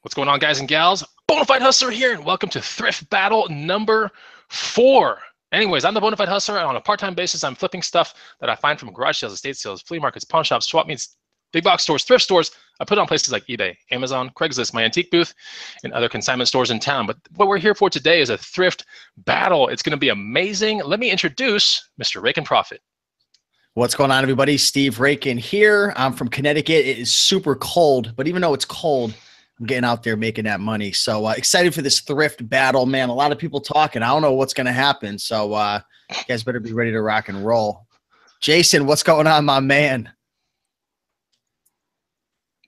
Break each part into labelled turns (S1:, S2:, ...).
S1: What's going on, guys and gals? Bonafide Hustler here, and welcome to Thrift Battle number 4. Anyways, I'm the Bonafide Hustler, and on a part-time basis, I'm flipping stuff that I find from garage sales, estate sales, flea markets, pawn shops, swap meets, big box stores, thrift stores. I put it on places like eBay, Amazon, Craigslist, my antique booth, and other consignment stores in town. But what we're here for today is a thrift battle. It's going to be amazing. Let me introduce Mr. Rake and Profit.
S2: What's going on, everybody? Steve Rakin here. I'm from Connecticut. It is super cold, but even though it's cold, I'm getting out there making that money. So excited for this thrift battle, man. A lot of people talking. I don't know what's going to happen. So you guys better be ready to rock and roll. Jason, what's going on, my man?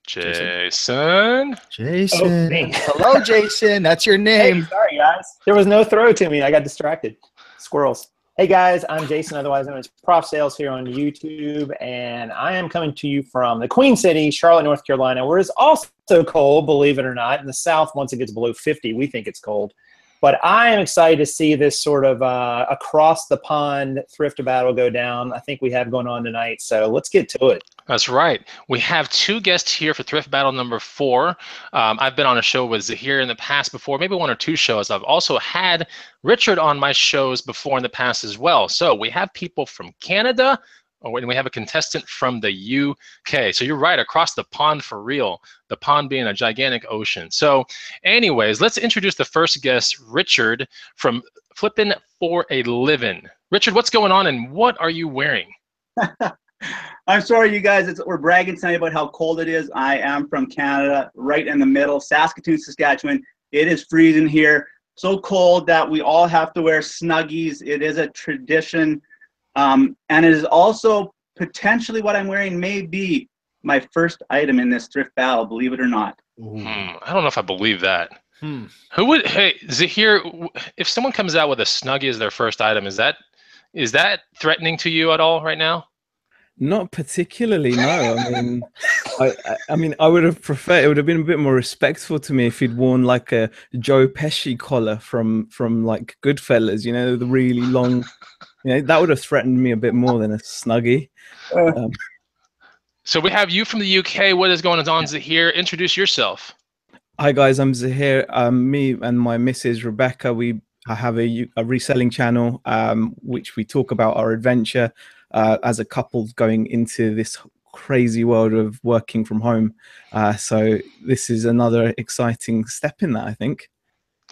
S1: Jason.
S2: Jason.
S3: Oh,
S2: hello, Jason. That's your name.
S3: Hey, sorry, guys. There was no throw to me. I got distracted. Squirrels. Hey, guys. I'm Jason, otherwise known as Prof Sales here on YouTube, and I am coming to you from the Queen City, Charlotte, North Carolina, where it's also cold, believe it or not. In the South, once it gets below 50, we think it's cold. But I am excited to see this sort of across-the-pond thrift battle go down. I think we have going on tonight, so let's get to it.
S1: That's right. We have 2 guests here for Thrift Battle number 4. I've been on a show with Zaheer in the past before, maybe 1 or 2 shows. I've also had Richard on my shows before in the past as well. So we have people from Canada, and we have a contestant from the UK. So you're right, across the pond for real, the pond being a gigantic ocean. So anyways, let's introduce the first guest, Richard from Flippin4ALivin. Richard, what's going on and what are you wearing?
S4: I'm sorry, you guys. We're bragging tonight about how cold it is. I am from Canada, right in the middle, Saskatoon, Saskatchewan. It is freezing here. So cold that we all have to wear Snuggies. It is a tradition. And it is also potentially what I'm wearing may be my first item in this thrift battle, believe it or not.
S1: I don't know if I believe that. Who would, hey, Zaheer, if someone comes out with a Snuggie as their first item, is that threatening to you at all right now?
S5: Not particularly, no. I mean, I would have preferred. It would have been a bit more respectful to me if he'd worn like a Joe Pesci collar from like Goodfellas. You know, the really long. You know, that would have threatened me a bit more than a Snuggie.
S1: So we have you from the UK. What is going on, Zaheer? Introduce yourself.
S5: Hi guys, I'm Zaheer. Me and my missus Rebecca. I have a reselling channel, which we talk about our adventure. As a couple going into this crazy world of working from home. So this is another exciting step in that, I think.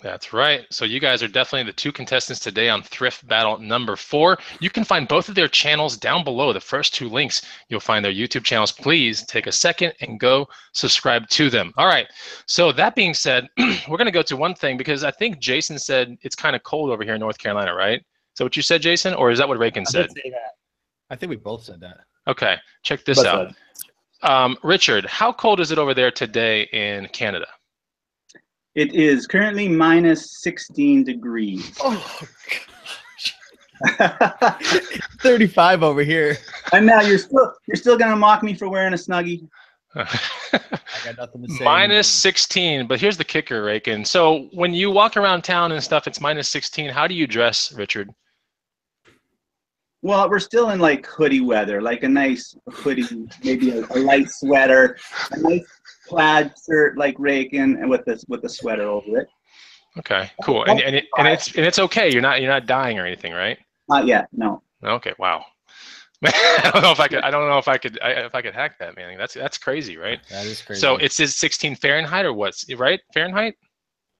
S1: That's right. So you guys are definitely the 2 contestants today on Thrift Battle number 4. You can find both of their channels down below. The first 2 links, you'll find their YouTube channels. Please take a second and go subscribe to them. All right. So that being said, we're going to go to one thing because I think Jason said it's kind of cold over here in North Carolina, right? Is that what you said, Jason? Or is that what Rakin said?
S3: I did say that.
S2: I think we both said that.
S1: Okay, check this out. Richard, how cold is it over there today in Canada?
S4: It is currently minus 16 degrees.
S2: Oh, gosh. 35 over here.
S4: And now you're still gonna mock me for wearing a Snuggie.
S2: I got nothing to say.
S1: Minus 16, but here's the kicker, Rakin. So when you walk around town and stuff, it's minus 16. How do you dress, Richard?
S4: Well, we're still in like hoodie weather, like a nice hoodie, maybe a light sweater, a nice plaid shirt like Rakin, and with a sweater over it.
S1: Okay, cool. And it's okay. You're not dying or anything, right?
S4: Not yet, no.
S1: Okay, wow. I don't know if I could hack that, man. That's crazy, right?
S2: That is crazy.
S1: So it says 16 Fahrenheit or what's right? Fahrenheit?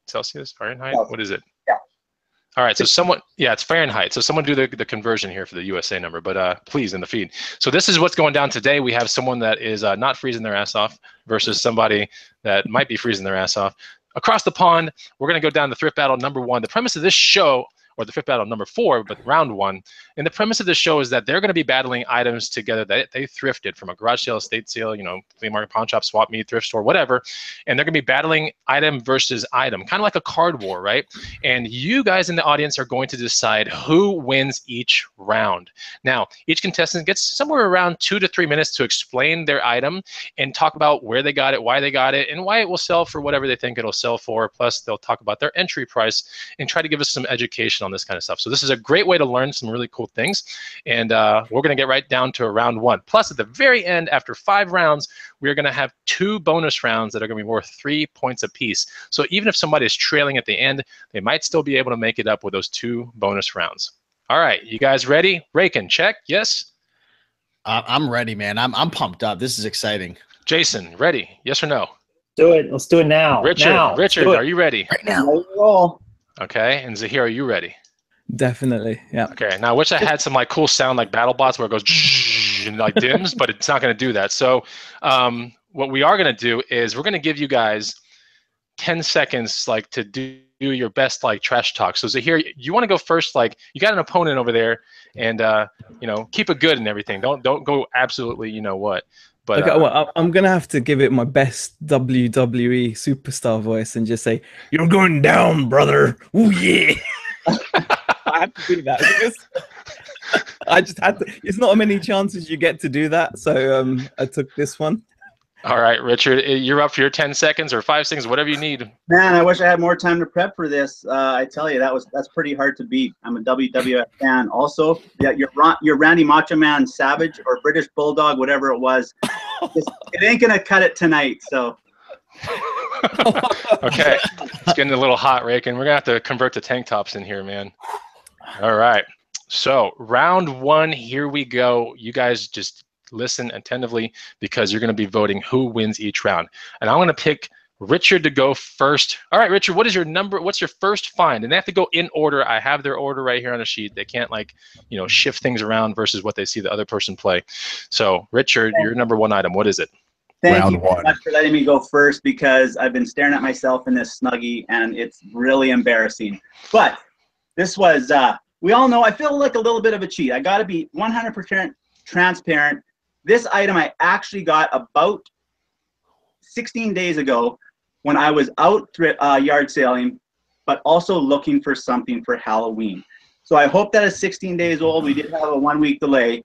S1: Celsius? Fahrenheit? What is it?
S4: Yeah.
S1: All right, so it's Fahrenheit. So someone do the conversion here for the USA number, but please in the feed. So this is what's going down today. We have someone that is not freezing their ass off versus somebody that might be freezing their ass off. Across the pond, we're going to go down to Thrift Battle number 1. The premise of this show, or the Thrift Battle number 4, but round 1. And the premise of this show is that they're going to be battling items together that they thrifted from a garage sale, estate sale, you know, flea market, pawn shop, swap meet, thrift store, whatever. And they're going to be battling item versus item, kind of like a card war, right? And you guys in the audience are going to decide who wins each round. Now, each contestant gets somewhere around 2 to 3 minutes to explain their item and talk about where they got it, why they got it, and why it will sell for whatever they think it'll sell for. Plus, they'll talk about their entry price and try to give us some education on and this kind of stuff. So this is a great way to learn some really cool things. And we're going to get right down to round 1. Plus, at the very end, after 5 rounds, we're going to have 2 bonus rounds that are going to be worth 3 points apiece. So even if somebody is trailing at the end, they might still be able to make it up with those 2 bonus rounds. All right, you guys ready? Rakin, check. Yes?
S2: I'm ready, man. I'm pumped up. This is exciting.
S1: Jason, ready? Yes or no?
S3: Do it. Let's do it now.
S1: Richard, are you ready?
S2: Right now.
S3: Roll.
S1: Okay, and Zaheer, are you ready?
S5: Definitely, yeah.
S1: Okay, now I wish I had some like cool sound like battle bots where it goes and like dims, but it's not going to do that. So what we are going to do is we're going to give you guys 10 seconds like to do your best like trash talk. So Zaheer, you want to go first? Like you got an opponent over there, and you know, keep it good and everything. Don't go absolutely you know what. But
S5: okay, well, I'm gonna have to give it my best WWE superstar voice and just say, "You're going down, brother." Ooh yeah. I have to do that because I just had to. It's not many chances you get to do that, so I took this one.
S1: All right, Richard, you're up for your 10 seconds or 5 seconds, whatever you need.
S4: Man, I wish I had more time to prep for this. I tell you, that's pretty hard to beat. I'm a WWF fan. Also, yeah, your Randy Macho Man Savage or British Bulldog, whatever it was. It ain't gonna cut it tonight. So.
S1: Okay, it's getting a little hot, Rakin. We're gonna have to convert to tank tops in here, man. All right, so round 1, here we go. You guys just listen attentively because you're going to be voting who wins each round. And I'm going to pick Richard to go first. All right, Richard, what is your number? What's your first find? And they have to go in order. I have their order right here on a sheet. They can't like, you know, shift things around versus what they see the other person play. So Richard, your number 1 item, what is it?
S4: Thank you very much for letting me go first because I've been staring at myself in this Snuggie and it's really embarrassing. But this was, we all know I feel like a little bit of a cheat. I got to be 100% transparent. This item I actually got about 16 days ago when I was out yard sailing, but also looking for something for Halloween. So I hope that is 16 days old. We did have a 1-week delay,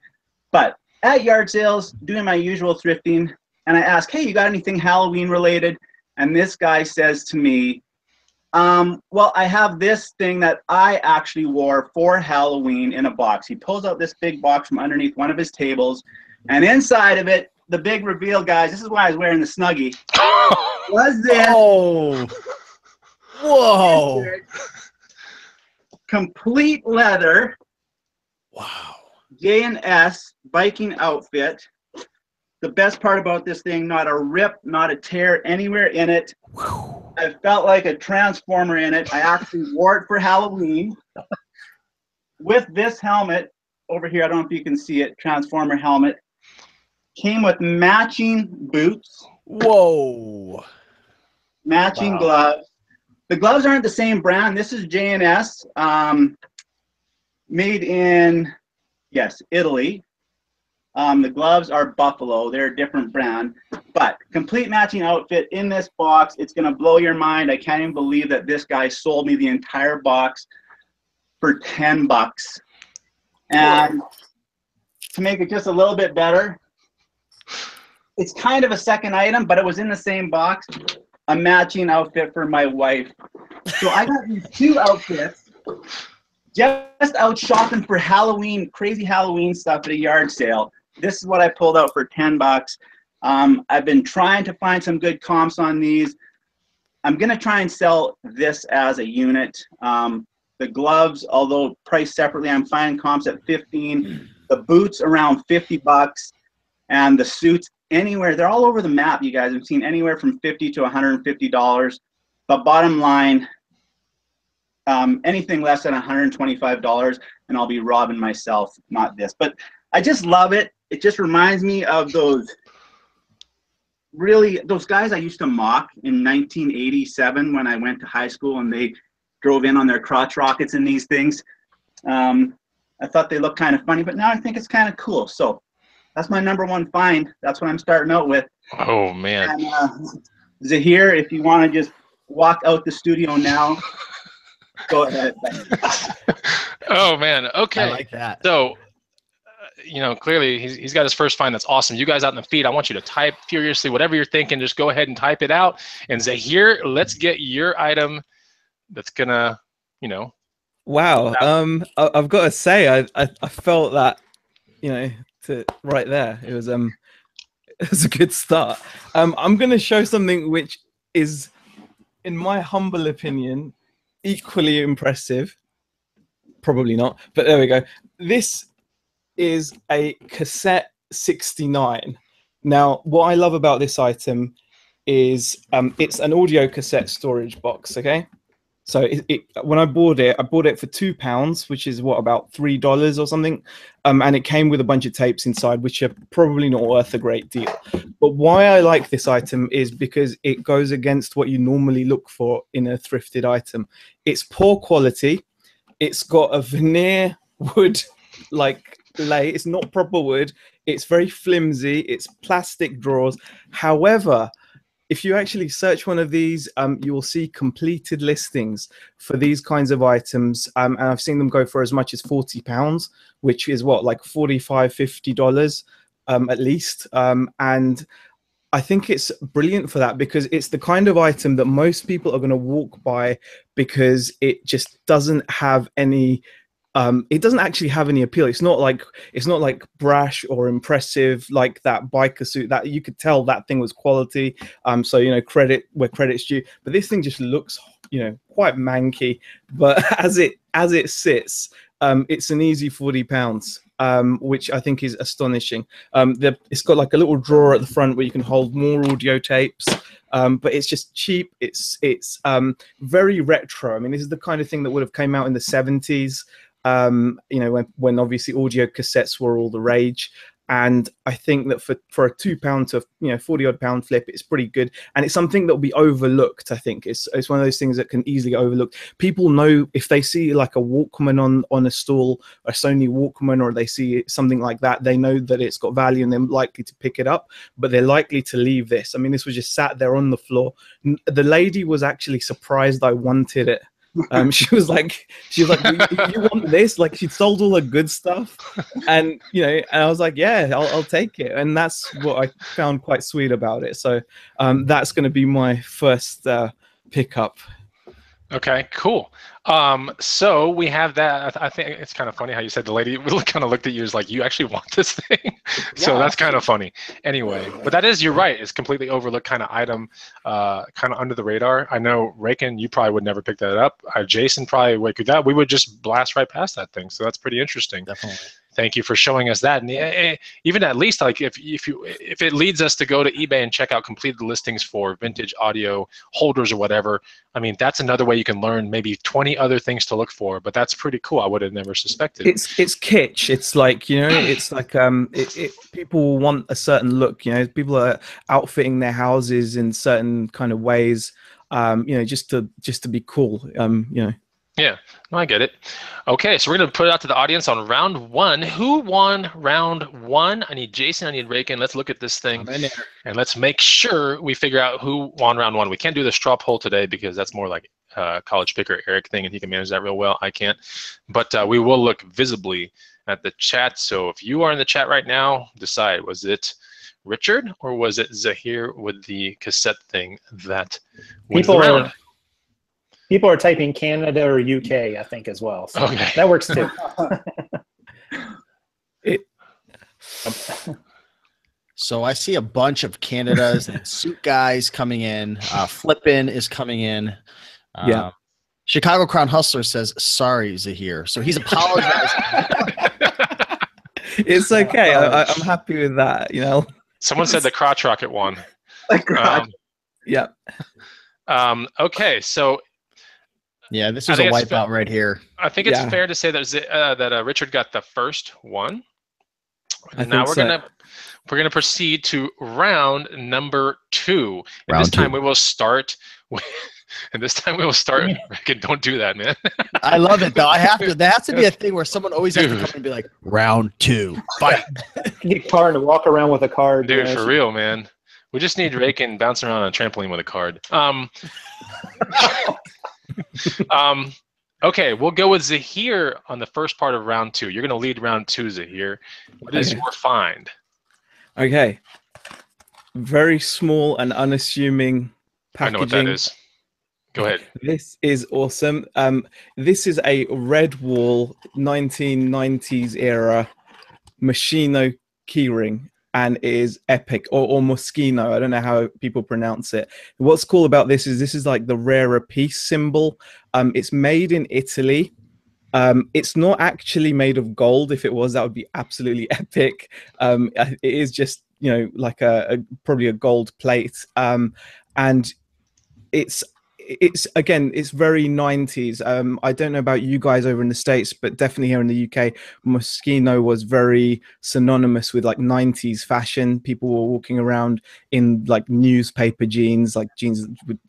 S4: but at yard sales, doing my usual thrifting, and I asked, hey, you got anything Halloween related? And this guy says to me, well, I have this thing that I actually wore for Halloween in a box. He pulls out this big box from underneath one of his tables. And inside of it, the big reveal, guys, this is why I was wearing the Snuggie, was this.
S2: Oh. Whoa.
S4: Complete leather.
S2: Wow.
S4: J&S biking outfit. The best part about this thing, not a rip, not a tear anywhere in it. I felt like a transformer in it. I actually wore it for Halloween. With this helmet over here, I don't know if you can see it, transformer helmet. Came with matching boots.
S2: Whoa.
S4: Matching gloves. The gloves aren't the same brand. This is J&S, made in, yes, Italy. The gloves are Buffalo. They're a different brand. But complete matching outfit in this box. It's going to blow your mind. I can't even believe that this guy sold me the entire box for $10. And to make it just a little bit better, it's kind of a second item, but it was in the same box, a matching outfit for my wife. So I got these 2 outfits, just out shopping for Halloween, crazy Halloween stuff at a yard sale. This is what I pulled out for $10. I've been trying to find some good comps on these. I'm going to try and sell this as a unit. The gloves, although priced separately, I'm finding comps at $15. The boots around $50. And the suits anywhere, they're all over the map, you guys. I've seen anywhere from $50 to $150. But bottom line, anything less than $125 and I'll be robbing myself, not this. But I just love it. It just reminds me of those guys I used to mock in 1987 when I went to high school and they drove in on their crotch rockets and these things. I thought they looked kind of funny, but now I think it's kind of cool. So that's my number 1 find. That's what I'm starting out with.
S1: Oh, man.
S4: And, Zaheer, if you want to just walk out the studio now, go ahead.
S1: Oh, man. Okay.
S2: I like that.
S1: So, you know, clearly he's got his first find. That's awesome. You guys out in the feed, I want you to type furiously whatever you're thinking. Just go ahead and type it out. And Zaheer, let's get your item that's going to, you know,
S5: Wow. I've got to say, I felt that, you know, right there. It was it was a good start. I'm going to show something which is, in my humble opinion, equally impressive. Probably not, but there we go. This is a cassette 69. Now, what I love about this item is it's an audio cassette storage box. Okay, so when I bought it for £2, which is what, about $3 or something, and it came with a bunch of tapes inside, which are probably not worth a great deal. But why I like this item is because it goes against what you normally look for in a thrifted item. It's poor quality. It's got a veneer wood like lay. It's not proper wood. It's very flimsy. It's plastic drawers. However, if you actually search one of these, you will see completed listings for these kinds of items. And I've seen them go for as much as £40, which is what, like $45, $50 at least. And I think it's brilliant for that, because it's the kind of item that most people are going to walk by because it just doesn't have any it doesn't actually have any appeal. It's not like brash or impressive like that biker suit that you could tell that thing was quality. So, you know, credit where credit's due. But this thing just looks, you know, quite manky. But as it sits, it's an easy £40. Which I think is astonishing. It's got like a little drawer at the front where you can hold more audio tapes, but it's just cheap. It's very retro. I mean, this is the kind of thing that would have came out in the 70s, you know, when obviously audio cassettes were all the rage. And I think that for a £2 to, you know, £40-odd flip, it's pretty good. And it's something that will be overlooked. I think it's one of those things that can easily get overlooked. People know if they see like a Walkman on a stall, a Sony Walkman, or they see something like that, they know that it's got value and they're likely to pick it up, but they're likely to leave this. I mean, this was just sat there on the floor. The lady was actually surprised I wanted it. She was like, you want this? Like, she'd sold all the good stuff, and you know, and I was like, yeah, I'll take it. And that's what I found quite sweet about it. So that's going to be my first pickup.
S1: Okay, cool. So we have that. I think it's kind of funny how you said the lady kind of looked at you as like, you actually want this thing? So that's kind of funny. Anyway, but that is, you're right, it's completely overlooked kind of item, kind of under the radar. I know, Raken, you probably would never pick that up. Jason probably would. That we would just blast right past that thing. So that's pretty interesting.
S2: Definitely.
S1: Thank you for showing us that. And even at least, like, if it leads us to go to eBay and check out completed listings for vintage audio holders or whatever, I mean, that's another way you can learn maybe 20 other things to look for. But that's pretty cool. I would have never suspected.
S5: It's kitsch. It's like, you know, it's like people want a certain look. You know, people are outfitting their houses in certain kind of ways. You know, just to be cool. You know.
S1: Yeah, no, I get it. Okay, so we're going to put it out to the audience on round one. Who won round one? I need Jason, I need Raken. Let's look at this thing, and let's make sure we figure out who won round one. We can't do the straw poll today because that's more like college picker Eric thing, and he can manage that real well. I can't. But we will look visibly at the chat. So if you are in the chat right now, decide, was it Richard or was it Zaheer with the cassette thing that wins the round?
S3: People are typing Canada or UK, I think, as well. So okay. That works too.
S2: So I see a bunch of Canadas and suit guys coming in. Flippin is coming in.
S5: Yeah.
S2: Chicago Crown Hustler says, sorry, Zaheer. So he's apologizing.
S5: It's okay. I'm happy with that, you know.
S1: Someone said the crotch rocket won.
S5: Yeah.
S1: Okay, so...
S2: Yeah, this is a wipeout right here.
S1: I think it's fair to say that Richard got the first one. And now we're gonna proceed to round number two. And this time we will start with, Rick, don't do that, man.
S2: I love it though. There has to be a thing where someone always has to come and be like, round two, fight.
S3: Get a card and walk around with a card.
S1: Dude, for real, man. We just need Raken bouncing around on a trampoline with a card. Okay, we'll go with Zaheer on the first part of round two. You're going to lead round two, Zaheer. What is your find?
S5: Okay. Very small and unassuming packaging.
S1: I know what that is. Go ahead.
S5: This is awesome. This is a Redwall 1990s era Moschino keyring, and it is epic, or Moschino. I don't know how people pronounce it. What's cool about this is like the rarer piece symbol. It's made in Italy. It's not actually made of gold. If it was, that would be absolutely epic. It is just, you know, like probably a gold plate. And it's again, it's very 90s. I don't know about you guys over in the States, but definitely here in the UK, Moschino was very synonymous with like 90s fashion. People were walking around in like newspaper jeans, like jeans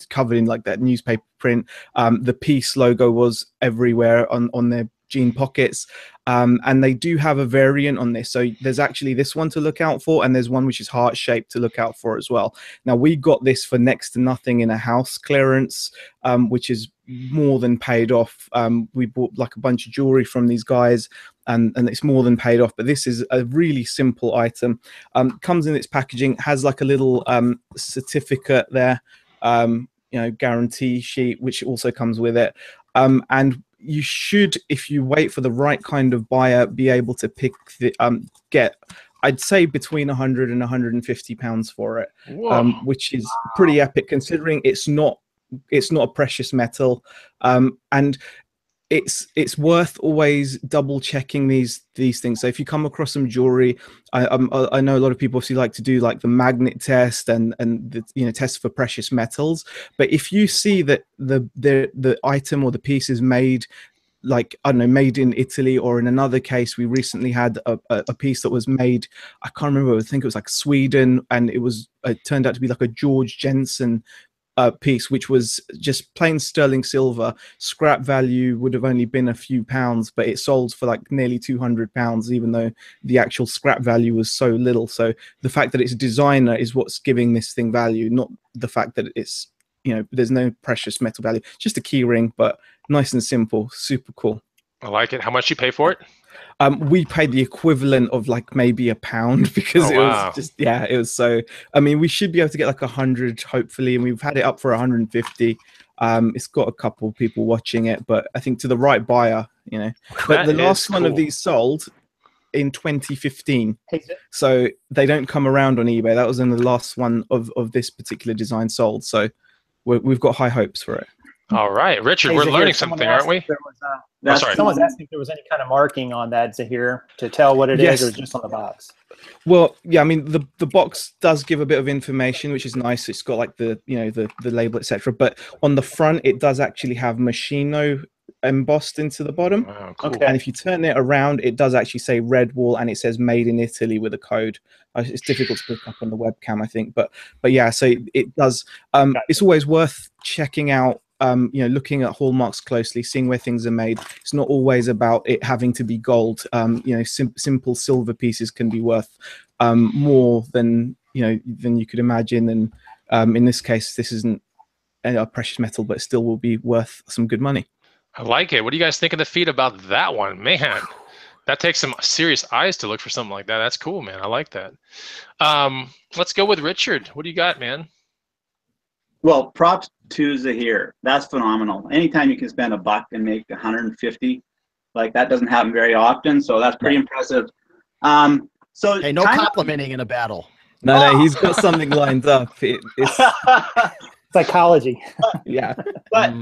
S5: covered in like that newspaper print. The Peace logo was everywhere on their jean pockets. And they do have a variant on this. So there's actually this one to look out for, and there's one which is heart-shaped to look out for as well. Now, we got this for next to nothing in a house clearance, which is more than paid off. We bought like a bunch of jewelry from these guys, and it's more than paid off. But this is a really simple item. Comes in its packaging, has like a little certificate there, you know, guarantee sheet, which also comes with it. And you should, if you wait for the right kind of buyer, be able to pick the get, I'd say, between 100 and 150 pounds for it, which is pretty epic considering it's not a precious metal. And it's worth always double checking these things. So if you come across some jewelry, I know a lot of people obviously like to do like the magnet test and the, you know, test for precious metals. But if you see that the item or the piece is made, like, I don't know, made in Italy, or in another case, we recently had a piece that was made, I can't remember, I think it was like Sweden, and it turned out to be like a George Jensen piece, which was just plain sterling silver. Scrap value would have only been a few pounds, but it sold for like nearly 200 pounds, even though the actual scrap value was so little. So the fact that it's designer is what's giving this thing value, not the fact that it's, you know, there's no precious metal value. Just a key ring, but nice and simple, super cool.
S1: I like it. How much you pay for it?
S5: We paid the equivalent of like maybe £1 because it was just, yeah, it was so, I mean, we should be able to get like 100 hopefully, and we've had it up for 150. It's got a couple people watching it, but I think to the right buyer, you know. But the last one of these sold in 2015, so they don't come around on eBay. That was in the last one of this particular design sold, so we've got high hopes for it.
S1: All right, Richard, we're learning something, aren't we?
S3: Someone's asking if there was any kind of marking on that, Zaheer, to tell what it is, or just on the box.
S5: Well, yeah, I mean, the box does give a bit of information, which is nice. It's got like the, you know, the label, etc. But on the front, it does actually have Moschino embossed into the bottom.
S1: Wow, cool.
S3: Okay.
S5: And if you turn it around, it does actually say Redwall, and it says made in Italy with a code. It's difficult to pick up on the webcam, I think, but yeah, so it does. It's always worth checking out, you know, looking at hallmarks closely, seeing where things are made. It's not always about it having to be gold. You know, simple silver pieces can be worth more than, you know, than you could imagine. And in this case, this isn't a precious metal, but it still will be worth some good money.
S1: I like it. What do you guys think of the feed about that one? Man, that takes some serious eyes to look for something like that. That's cool, man. I like that. Let's go with Richard. What do you got, man?
S4: Well, props to Zaheer. That's phenomenal. Anytime you can spend $1 and make 150, like that doesn't happen very often. So that's pretty impressive. So
S2: hey, no complimenting in a battle.
S5: No, he's got something lined up. It's
S3: psychology.
S5: Yeah.
S4: But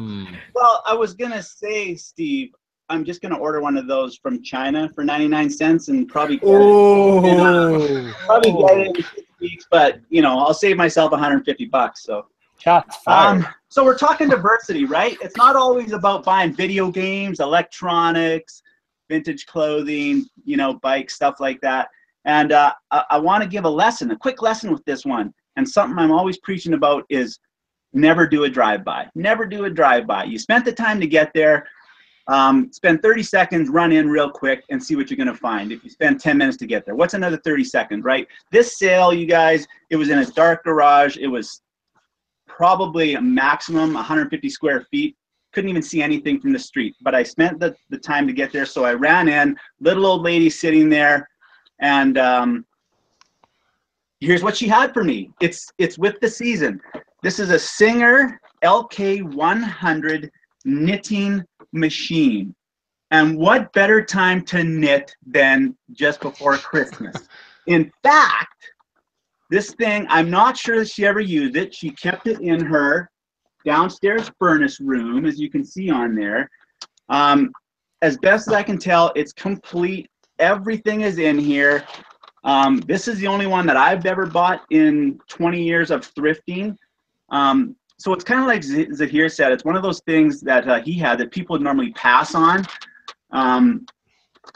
S4: well, I was gonna say, Steve, I'm just gonna order one of those from China for 99 cents and probably get it in 6 weeks. But you know, I'll save myself 150 bucks. So.
S3: Shots fired.
S4: So we're talking diversity, right? It's not always about buying video games, electronics, vintage clothing, you know, bikes, stuff like that. And I want to give a quick lesson with this one. And something I'm always preaching about is never do a drive-by. Never do a drive-by. You spent the time to get there. Spend 30 seconds, run in real quick, and see what you're going to find. If you spend 10 minutes to get there, what's another 30 seconds, right? This sale, you guys, it was in a dark garage. It was probably a maximum 150 square feet. Couldn't even see anything from the street, but I spent the time to get there. So I ran in, little old lady sitting there, and here's what she had for me. It's with the season. This is a Singer LK100 knitting machine. And what better time to knit than just before Christmas? In fact, this thing, I'm not sure that she ever used it. She kept it in her downstairs furnace room, as you can see on there. As best as I can tell, it's complete. Everything is in here. This is the only one that I've ever bought in 20 years of thrifting. So it's kind of like Zaheer said, it's one of those things that he had that people would normally pass on.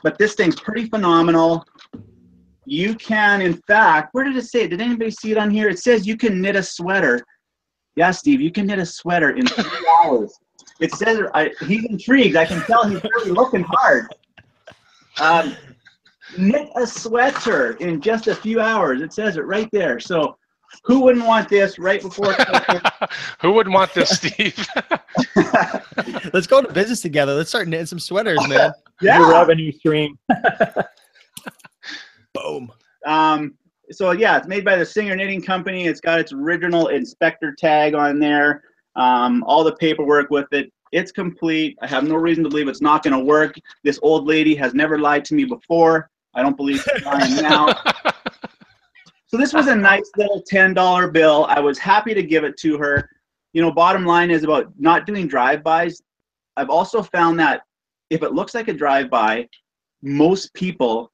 S4: But this thing's pretty phenomenal. You can, in fact, where did it say? Did anybody see it on here? It says you can knit a sweater. Yeah, Steve, you can knit a sweater in 3 hours. It says, he's intrigued. I can tell he's really looking hard. Knit a sweater in just a few hours. It says it right there. So who wouldn't want this right before Christmas?
S1: Who wouldn't want this, Steve?
S2: Let's go to business together. Let's start knitting some sweaters, man.
S3: Yeah. Your revenue stream.
S2: Boom.
S4: So yeah, it's made by the Singer Knitting Company. It's got its original inspector tag on there. All the paperwork with it. It's complete. I have no reason to believe it's not going to work. This old lady has never lied to me before. I don't believe she's lying now. So this was a nice little $10 bill. I was happy to give it to her. You know, bottom line is about not doing drive-bys. I've also found that if it looks like a drive-by, most people,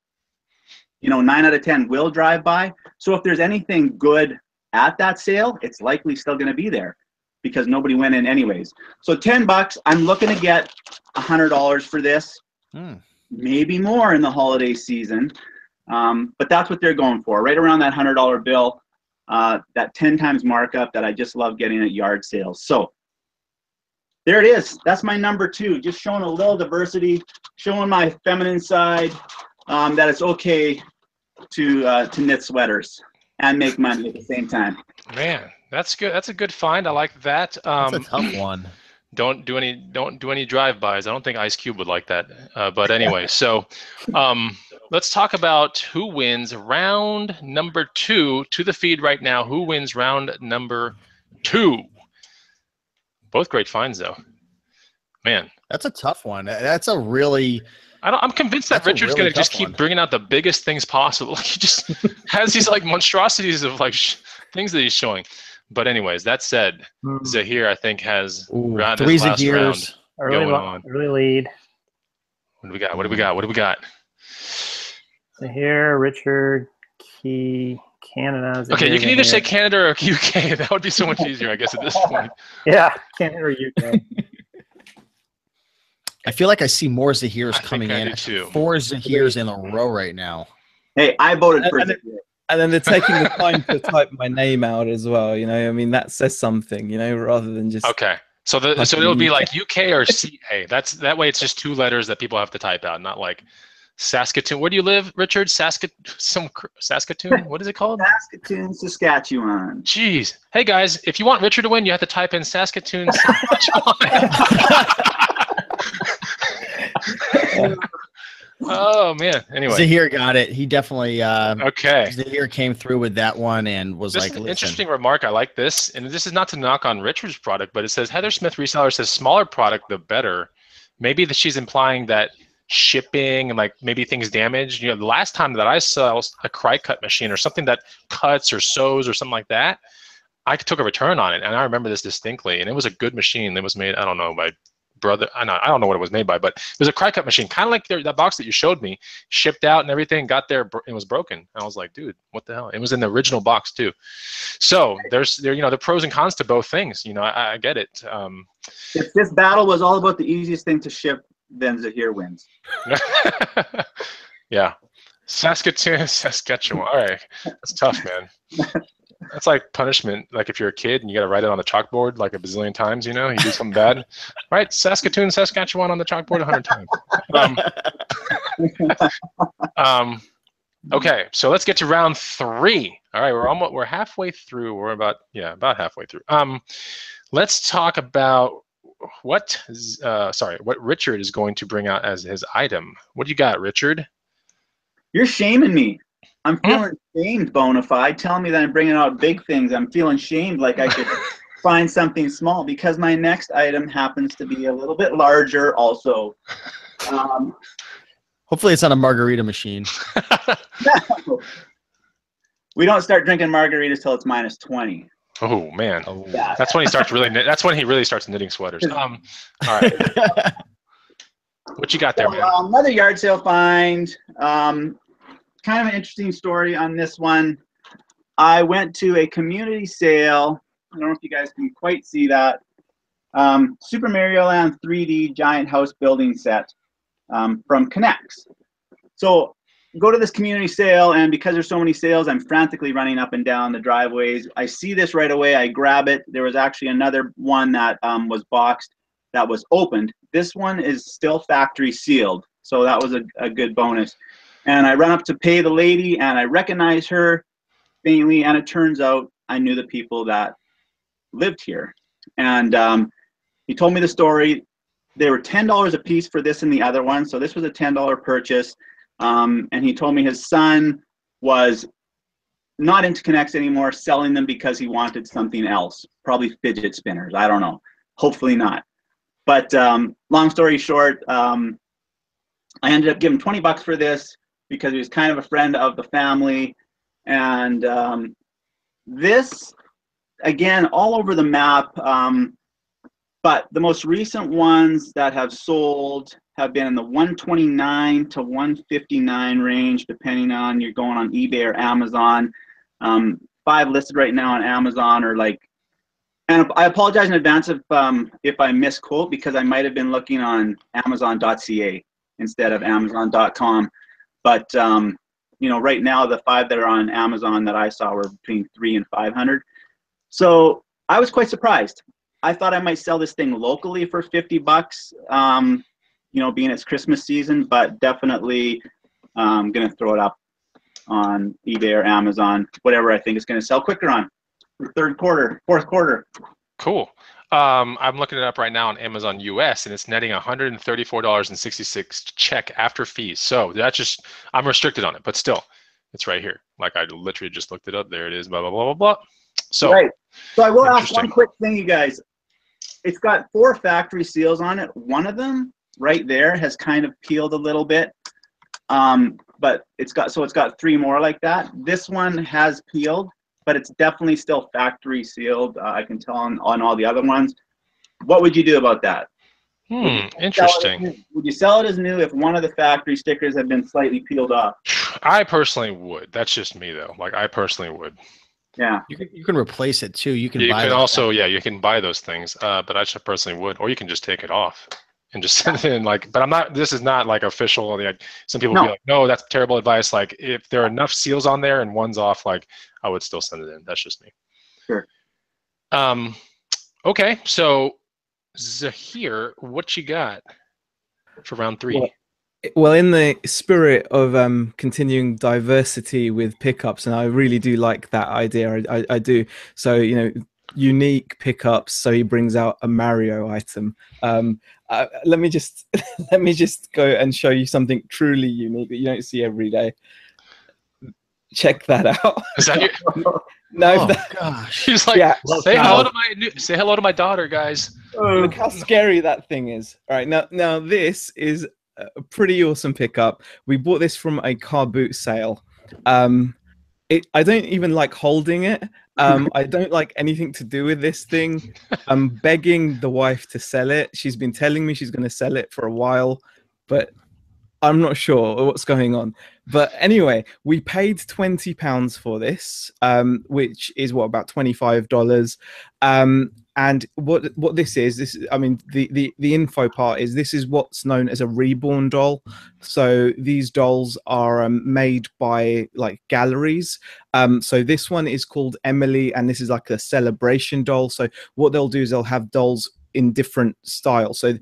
S4: you know, 9 out of 10 will drive by. So if there's anything good at that sale, it's likely still going to be there because nobody went in anyways. So $10, I'm looking to get $100 for this, maybe more in the holiday season. But that's what they're going for, right around that $100 bill, that 10 times markup that I just love getting at yard sales. So there it is. That's my number 2, just showing a little diversity, showing my feminine side, that it's okay to knit sweaters and make money at the same time.
S1: Man, that's good. That's a good find. I like that.
S2: That's a tough one.
S1: Don't do any drive-bys. I don't think Ice Cube would like that. But anyway, so let's talk about who wins round number 2 to the feed right now. Who wins round number 2? Both great finds, though. Man,
S2: that's a tough one. That's a really.
S1: I'm convinced that Richard's going to just keep bringing out the biggest things possible. He just has these like monstrosities of like things that he's showing. But anyways, that said, Zaheer I think has round his last round going on.
S3: Early lead.
S1: What do we got? What do we got? What do we got?
S3: Zaheer, Richard, Key, Canada. Zaheer,
S1: okay, you can either say Canada or UK. That would be so much easier, I guess, at this point.
S3: Yeah, Canada or UK.
S2: I feel like I see more Zaheers coming in.
S1: Too.
S2: 4 Zaheers in a row right now.
S4: Hey, I voted for Zaheer.
S5: And then they're taking the time to type my name out as well. You know, I mean, that says something, you know, rather than just.
S1: Okay. So it'll be like UK or CA. That way it's just 2 letters that people have to type out, not like Saskatoon. Where do you live, Richard? Saskatoon? What is it called?
S4: Saskatoon, Saskatchewan.
S1: Jeez. Hey, guys, if you want Richard to win, you have to type in Saskatoon, Saskatchewan. Oh man. Anyway,
S2: Zaheer got it. He definitely.
S1: Okay.
S2: Zaheer came through with that one and was
S1: this
S2: like,
S1: is an
S2: "Listen."
S1: Interesting remark. I like this, and this is not to knock on Richard's product, but it says Heather Smith reseller says smaller product the better. Maybe that she's implying that shipping and like maybe things damaged. You know, the last time that I saw a cry cut machine or something that cuts or sews or something like that, I took a return on it, and I remember this distinctly. And it was a good machine. It was made, I don't know, by brother. I don't know what it was made by, but it was a cry cut machine, kind of like that box that you showed me, shipped out and everything. Got there, it was broken. And I was like, dude, what the hell? It was in the original box too. So there's the pros and cons to both things. You know, I get it.
S4: If this battle was all about the easiest thing to ship, then Zaheer wins.
S1: Yeah. Saskatoon, Saskatchewan. All right. That's tough, man. That's like punishment. Like if you're a kid and you got to write it on the chalkboard like a bazillion times, you know, you do something bad. Right? Saskatoon, Saskatchewan on the chalkboard 100 times. Okay, so let's get to round 3. All right, we're halfway through. We're about halfway through. Let's talk about what Richard is going to bring out as his item. What do you got, Richard?
S4: You're shaming me. I'm feeling shamed, Bonafide. Telling me that I'm bringing out big things. I'm feeling shamed like I could find something small because my next item happens to be a little bit larger also.
S2: Hopefully it's not a margarita machine.
S4: We don't start drinking margaritas till it's -20.
S1: Oh man,
S4: Yeah.
S1: that's when he starts really. That's when he really starts knitting sweaters. All right, what you got there, man?
S4: Another yard sale find. Kind of an interesting story on this one. I went to a community sale. I don't know if you guys can quite see that. Super Mario Land 3D giant house building set from Connects. So go to this community sale, and because there's so many sales, I'm frantically running up and down the driveways. I see this right away. I grab it. There was actually another one that was boxed that was opened. This one is still factory sealed, so that was a good bonus. And I run up to pay the lady, and I recognize her faintly, and it turns out I knew the people that lived here. And he told me the story. They were $10 a piece for this and the other one, so this was a $10 purchase. And he told me his son was not into Connects anymore, selling them because he wanted something else, probably fidget spinners. I don't know. Hopefully not. But long story short, I ended up giving 20 bucks for this because he was kind of a friend of the family. And this, again, all over the map. But the most recent ones that have sold have been in the 129 to 159 range, depending on you're going on eBay or Amazon. 5 listed right now on Amazon are like, and I apologize in advance if I misquote, because I might have been looking on Amazon.ca instead of Amazon.com. But you know, right now the 5 that are on Amazon that I saw were between 300 and 500. So I was quite surprised. I thought I might sell this thing locally for 50 bucks. You know, being it's Christmas season, but definitely gonna throw it up on eBay or Amazon, whatever I think it's gonna sell quicker on for third quarter, fourth quarter.
S1: Cool. I'm looking it up right now on Amazon US, and it's netting $134.66 check after fees. So that's just, I'm restricted on it, but still, it's right here. Like I literally just looked it up. There it is. Blah blah blah blah blah. So
S4: right. So I will ask one quick thing, you guys. It's got 4 factory seals on it. One of them right there has kind of peeled a little bit, but it's got 3 more like that. This one has peeled, but it's definitely still factory sealed. I can tell on all the other ones. What would you do about that?
S1: Interesting.
S4: Would you sell it as new if one of the factory stickers had been slightly peeled off?
S1: I personally would. That's just me though. Like I personally would.
S4: Yeah.
S2: You can replace it too. You can
S1: You
S2: buy
S1: can
S2: those
S1: also,
S2: things.
S1: yeah, you can buy those things. But I just personally would, or you can just take it off and just send it in. Like, but I'm not. This is not like official. Like, some people be like, no, that's terrible advice. Like, if there are enough seals on there and one's off, like, I would still send it in. That's just me.
S4: Sure.
S1: Okay, so Zaheer, what you got for round 3?
S5: Well, in the spirit of continuing diversity with pickups, and I really do like that idea. I do. So, you know, unique pickups. So he brings out a Mario item. Let me just go and show you something truly unique that you don't see every day. Check that out.
S1: Is that your?
S5: No,
S2: gosh.
S1: He's like,
S5: yeah.
S1: say hello to my daughter, guys.
S5: Look how scary that thing is. All right, now this is a pretty awesome pickup. We bought this from a car boot sale. I don't even like holding it. I don't like anything to do with this thing. I'm begging the wife to sell it. She's been telling me she's going to sell it for a while, but I'm not sure what's going on. But anyway, we paid £20 for this, which is what, about $25. And what this is, I mean, the info part is this is what's known as a reborn doll. So these dolls are made by like galleries. So this one is called Emily, and this is like a celebration doll. So what they'll do is they'll have dolls in different styles. So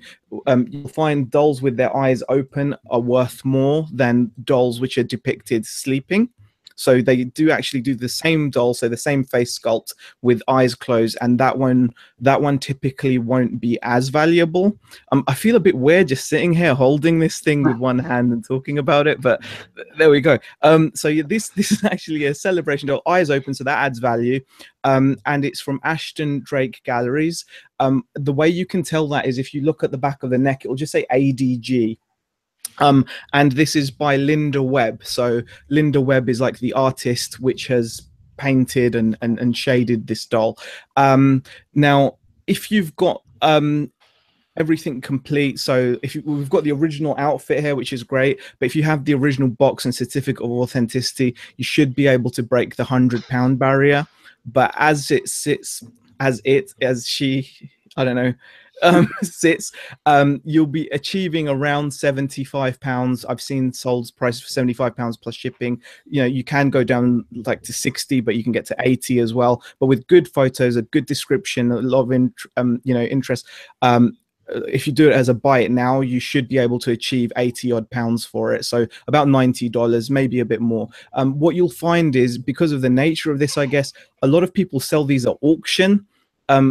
S5: you'll find dolls with their eyes open are worth more than dolls which are depicted sleeping. So they do actually do the same doll, so the same face sculpt with eyes closed, and that one typically won't be as valuable. I feel a bit weird just sitting here holding this thing with one hand and talking about it, but there we go. So yeah, this is actually a celebration doll, eyes open, so that adds value. And it's from Ashton Drake Galleries. The way you can tell that is if you look at the back of the neck, it will just say ADG. And this is by Linda Webb. So Linda Webb is like the artist which has painted and shaded this doll. Now, if you've got everything complete, so we've got the original outfit here, which is great, but if you have the original box and certificate of authenticity, you should be able to break the £100 barrier. But as it sits, as she, I don't know, sits, you'll be achieving around £75. I've seen sold prices for £75 plus shipping. You know, you can go down like to 60, but you can get to 80 as well. But with good photos, a good description, a lot of interest. If you do it as a buy it now, you should be able to achieve 80 odd pounds for it. So about $90, maybe a bit more. What you'll find is, because of the nature of this, I guess, a lot of people sell these at auction.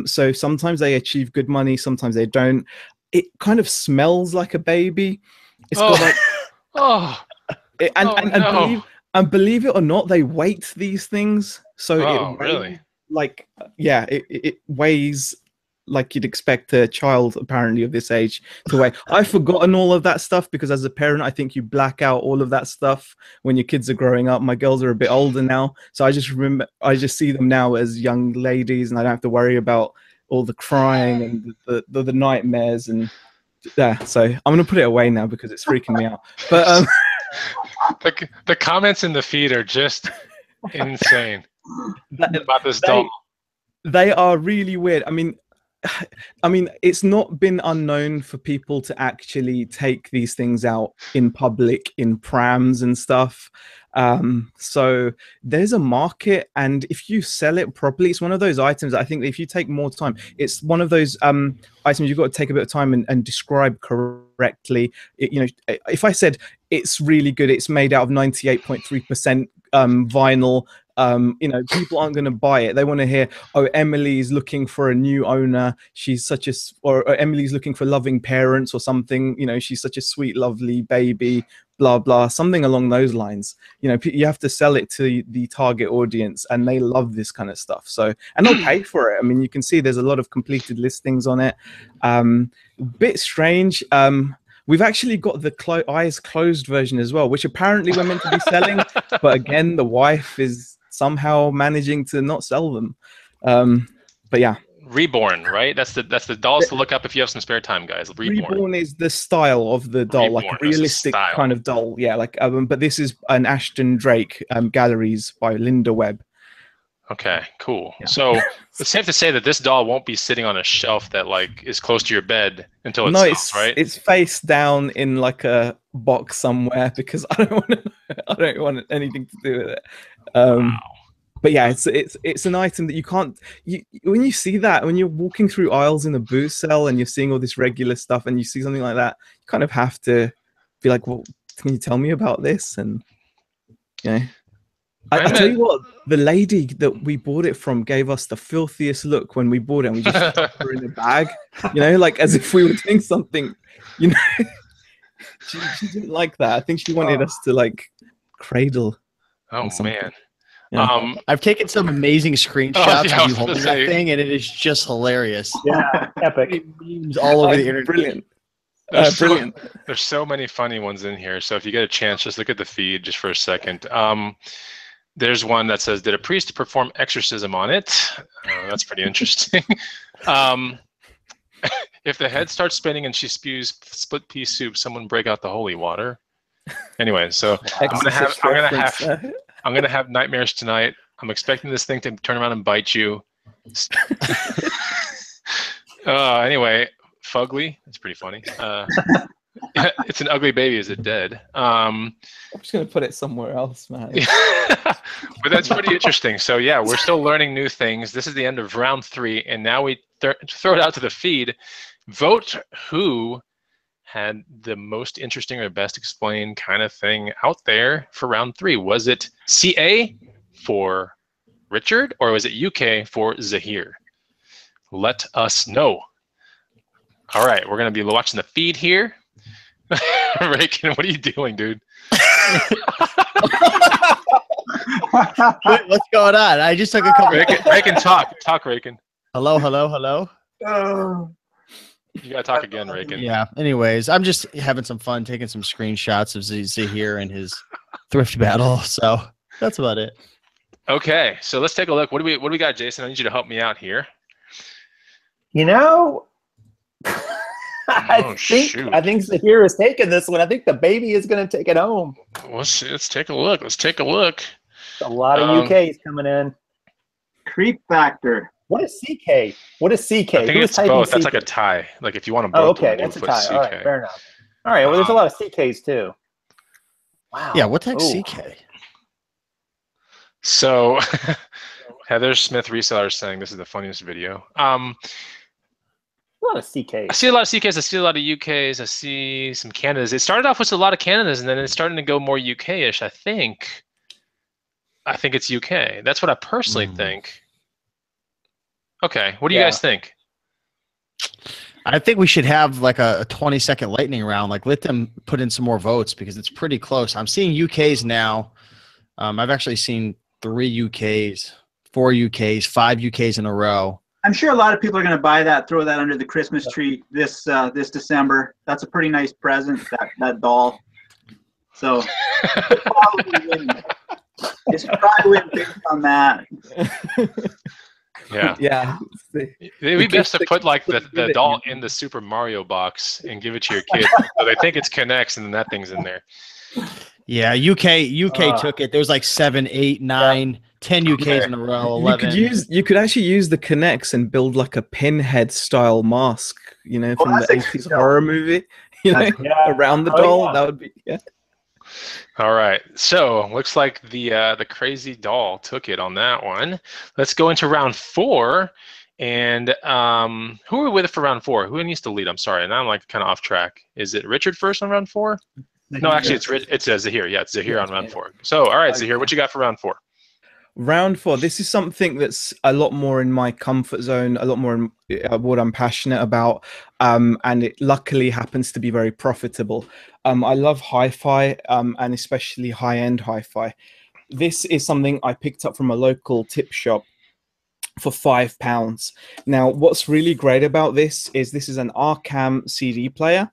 S5: So sometimes they achieve good money, sometimes they don't. It kind of smells like a baby. It's got like, and believe it or not, they weight these things. So it weighs,
S1: really?
S5: Like, yeah, it weighs like you'd expect a child apparently of this age to weigh. I've forgotten all of that stuff because as a parent, I think you black out all of that stuff when your kids are growing up. My girls are a bit older now, so I just see them now as young ladies, and I don't have to worry about all the crying and the nightmares. And yeah, so I'm gonna put it away now because it's freaking me out. But
S1: the comments in the feed are just insane about this doll.
S5: They are really weird. I mean, it's not been unknown for people to actually take these things out in public, in prams and stuff. So there's a market, and if you sell it properly, it's one of those items that I think that if you take more time, it's one of those items you've got to take a bit of time and describe correctly. If I said it's really good, it's made out of 98.3% vinyl, people aren't going to buy it. They want to hear, oh, Emily's looking for a new owner, she's such a, or Emily's looking for loving parents or something, she's such a sweet, lovely baby, blah blah, something along those lines. You have to sell it to the target audience, and they love this kind of stuff. So, and they'll pay for it. You can see there's a lot of completed listings on it. Bit strange. We've actually got the eyes closed version as well, which apparently we're meant to be selling, but again, the wife is somehow managing to not sell them. But yeah.
S1: Reborn, right? That's the dolls to look up if you have some spare time, guys.
S5: Reborn is the style of the doll, Reborn, like a realistic kind of doll. Yeah, like but this is an Ashton Drake Galleries by Linda Webb.
S1: Okay, cool.
S5: Yeah.
S1: So it's safe to say that this doll won't be sitting on a shelf that is close to your bed until it sells, right?
S5: It's face down in like a box somewhere because I don't want anything to do with it.
S1: Wow.
S5: But yeah, it's an item that you can't. When you see that, when you're walking through aisles in a boot sale and you're seeing all this regular stuff, and you see something like that, you kind of have to be like, well, can you tell me about this? And I tell you what, the lady that we bought it from gave us the filthiest look when we bought it, and we just put her in a bag, like as if we were doing something, She didn't like that. I think she wanted us to like cradle.
S1: Oh man.
S2: Yeah. I've taken some amazing screenshots of you holding that thing, and it is just hilarious.
S3: Yeah, epic.
S2: Memes all over the internet.
S5: Brilliant.
S1: Brilliant. There's so many funny ones in here. So if you get a chance, just look at the feed just for a second. There's one that says, "Did a priest perform exorcism on it?" That's pretty interesting. If the head starts spinning and she spews split pea soup, someone break out the holy water. Anyway, so I'm gonna have nightmares tonight. I'm expecting this thing to turn around and bite you. Anyway, fugly. That's pretty funny. It's an ugly baby. Is it dead?
S5: I'm just gonna put it somewhere else, man.
S1: But that's pretty interesting. So yeah, we're still learning new things. This is the end of round 3, and now we throw it out to the feed. Vote who had the most interesting or best explained kind of thing out there for round 3? Was it CA for Richard, or was it UK for Zaheer? Let us know. All right, we're going to be watching the feed here. Rakin, what are you doing, dude?
S2: What's going on? I just took a couple.
S1: Rakin, talk, Rakin.
S2: Hello, hello, hello.
S1: You gotta talk again, Rakin.
S2: Yeah. Anyways, I'm just having some fun, taking some screenshots of Zaheer and his thrift battle. So that's about it.
S1: Okay, so let's take a look. What do we got, Jason? I need you to help me out here.
S3: You know, I think Zaheer is taking this one. I think the baby is going to take it home.
S1: Let's take a look. Let's take a look.
S3: A lot of UKs coming in.
S4: Creep factor.
S3: What is CK? What is CK?
S1: I think it's both. That's like a tie. Like if you want to both.
S3: Oh, okay, that's a tie. All right, fair enough. All right, well, there's a lot of CKs too. Wow.
S2: Yeah, what the heck's CK?
S1: So, Heather Smith Reseller is saying this is the funniest video.
S3: A lot of CKs.
S1: I see a lot of CKs. I see a lot of UKs. I see some Canadas. It started off with a lot of Canadas, and then it's starting to go more UK-ish. I think it's UK. That's what I personally think. Okay, what do you guys think?
S2: I think we should have like a 20-second lightning round. Like let them put in some more votes because it's pretty close. I'm seeing UKs now. I've actually seen 3 UKs, 4 UKs, 5 UKs in a row.
S4: I'm sure a lot of people are going to buy that, throw that under the Christmas tree this December. That's a pretty nice present, that doll. So it's probably win based on that.
S1: Yeah.
S5: Yeah.
S1: It'd be best to put like the doll in the Super Mario box and give it to your kid. So they think it's Connects and then that thing's in there.
S2: Yeah, UK took it. There was like 7, 8, 9, 10 UKs in a row. 11.
S5: You could actually use the Connects and build like a pinhead style mask, you know, from the 80s horror movie, you know, around the doll. That would be
S1: All right, so looks like the crazy doll took it on that one. Let's go into round 4, and who are we with for round 4? Who needs to lead? I'm sorry, now I'm like kind of off track. Is it Richard first on round 4? No, actually, it's Zaheer. Yeah, it's Zaheer on round 4. So, all right, Zaheer, what you got for round 4?
S5: Round 4. This is something that's a lot more in my comfort zone, a lot more in what I'm passionate about, and it luckily happens to be very profitable. I love hi-fi, and especially high-end hi-fi. This is something I picked up from a local tip shop for £5. Now, what's really great about this is an Arcam CD player.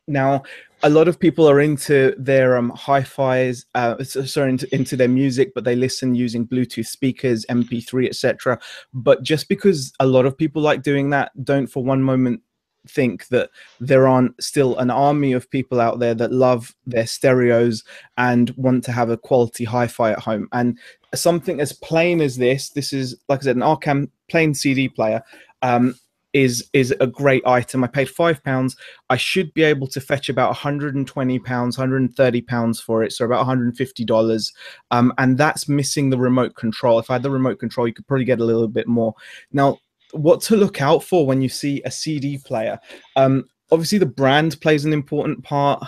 S5: Now, a lot of people are into their hi-fis, into their music, but they listen using Bluetooth speakers, MP3, etc. But just because a lot of people like doing that, don't for one moment think that there aren't still an army of people out there that love their stereos and want to have a quality hi-fi at home. And something as plain as this is, like I said, an Arcam plain CD player, is a great item. I paid £5. I should be able to fetch about £120, £130 for it, so about $150. And that's missing the remote control. If I had the remote control, you could probably get a little bit more. Now, what to look out for when you see a CD player? Obviously, the brand plays an important part.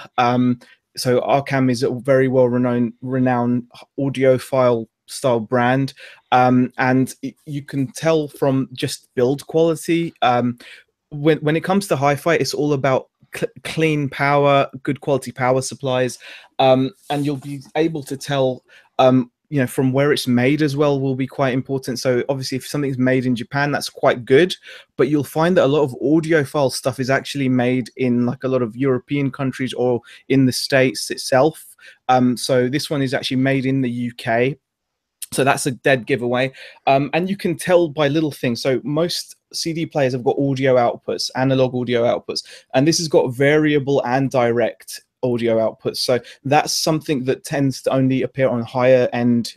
S5: So Arcam is a very well-renowned audiophile style brand, and you can tell from just build quality. When it comes to hi-fi, it's all about clean power, good quality power supplies, and you'll be able to tell you know, from where it's made as well will be quite important. So obviously if something's made in Japan, that's quite good, but you'll find that a lot of audiophile stuff is actually made in like a lot of European countries or in the States itself. So this one is actually made in the UK. So that's a dead giveaway. And you can tell by little things. So most CD players have got audio outputs, analog audio outputs, and this has got variable and direct audio outputs. So that's something that tends to only appear on higher end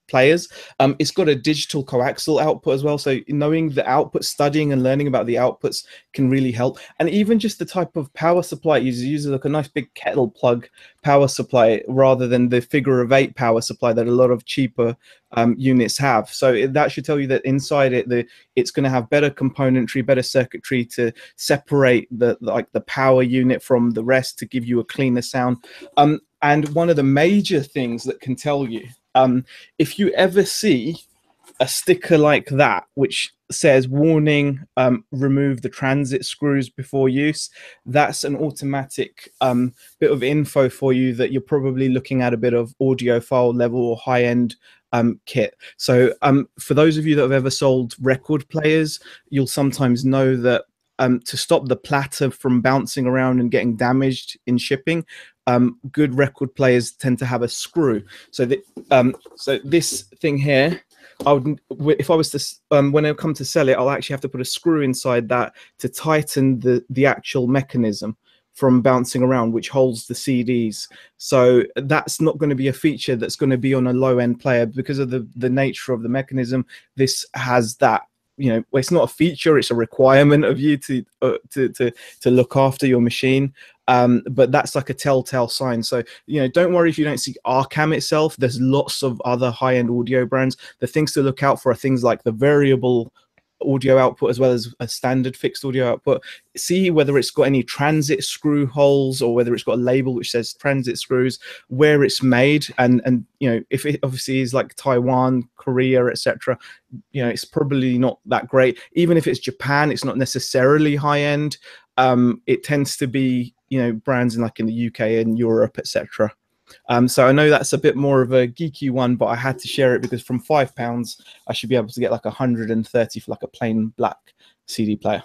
S5: players. It's got a digital coaxial output as well, so knowing the output, studying and learning about the outputs can really help. And even just the type of power supply it uses like a nice big kettle plug power supply rather than the figure-of-8 power supply that a lot of cheaper units have. So that should tell you that inside it, it's going to have better componentry, better circuitry to separate the power unit from the rest to give you a cleaner sound. And one of the major things that can tell you, if you ever see a sticker like that, which says warning, remove the transit screws before use, that's an automatic bit of info for you that you're probably looking at a bit of audiophile level or high-end kit. So for those of you that have ever sold record players, you'll sometimes know that to stop the platter from bouncing around and getting damaged in shipping, good record players tend to have a screw. So so this thing here, if I was to when I come to sell it, I'll actually have to put a screw inside that to tighten the actual mechanism from bouncing around, which holds the CDs. So that's not going to be a feature that's going to be on a low-end player because of the nature of the mechanism. This has that. It's not a feature; it's a requirement of you to look after your machine. But that's like a telltale sign. So don't worry if you don't see Arcam itself. There's lots of other high-end audio brands. The things to look out for are things like the variable audio output as well as a standard fixed audio output. See whether it's got any transit screw holes or whether it's got a label which says transit screws, where it's made, and if it obviously is like Taiwan, Korea, etc., it's probably not that great. Even if it's Japan, it's not necessarily high end. It tends to be brands in the UK and Europe, etc. So I know that's a bit more of a geeky one, but I had to share it because from £5, I should be able to get like 130 for like a plain black CD player.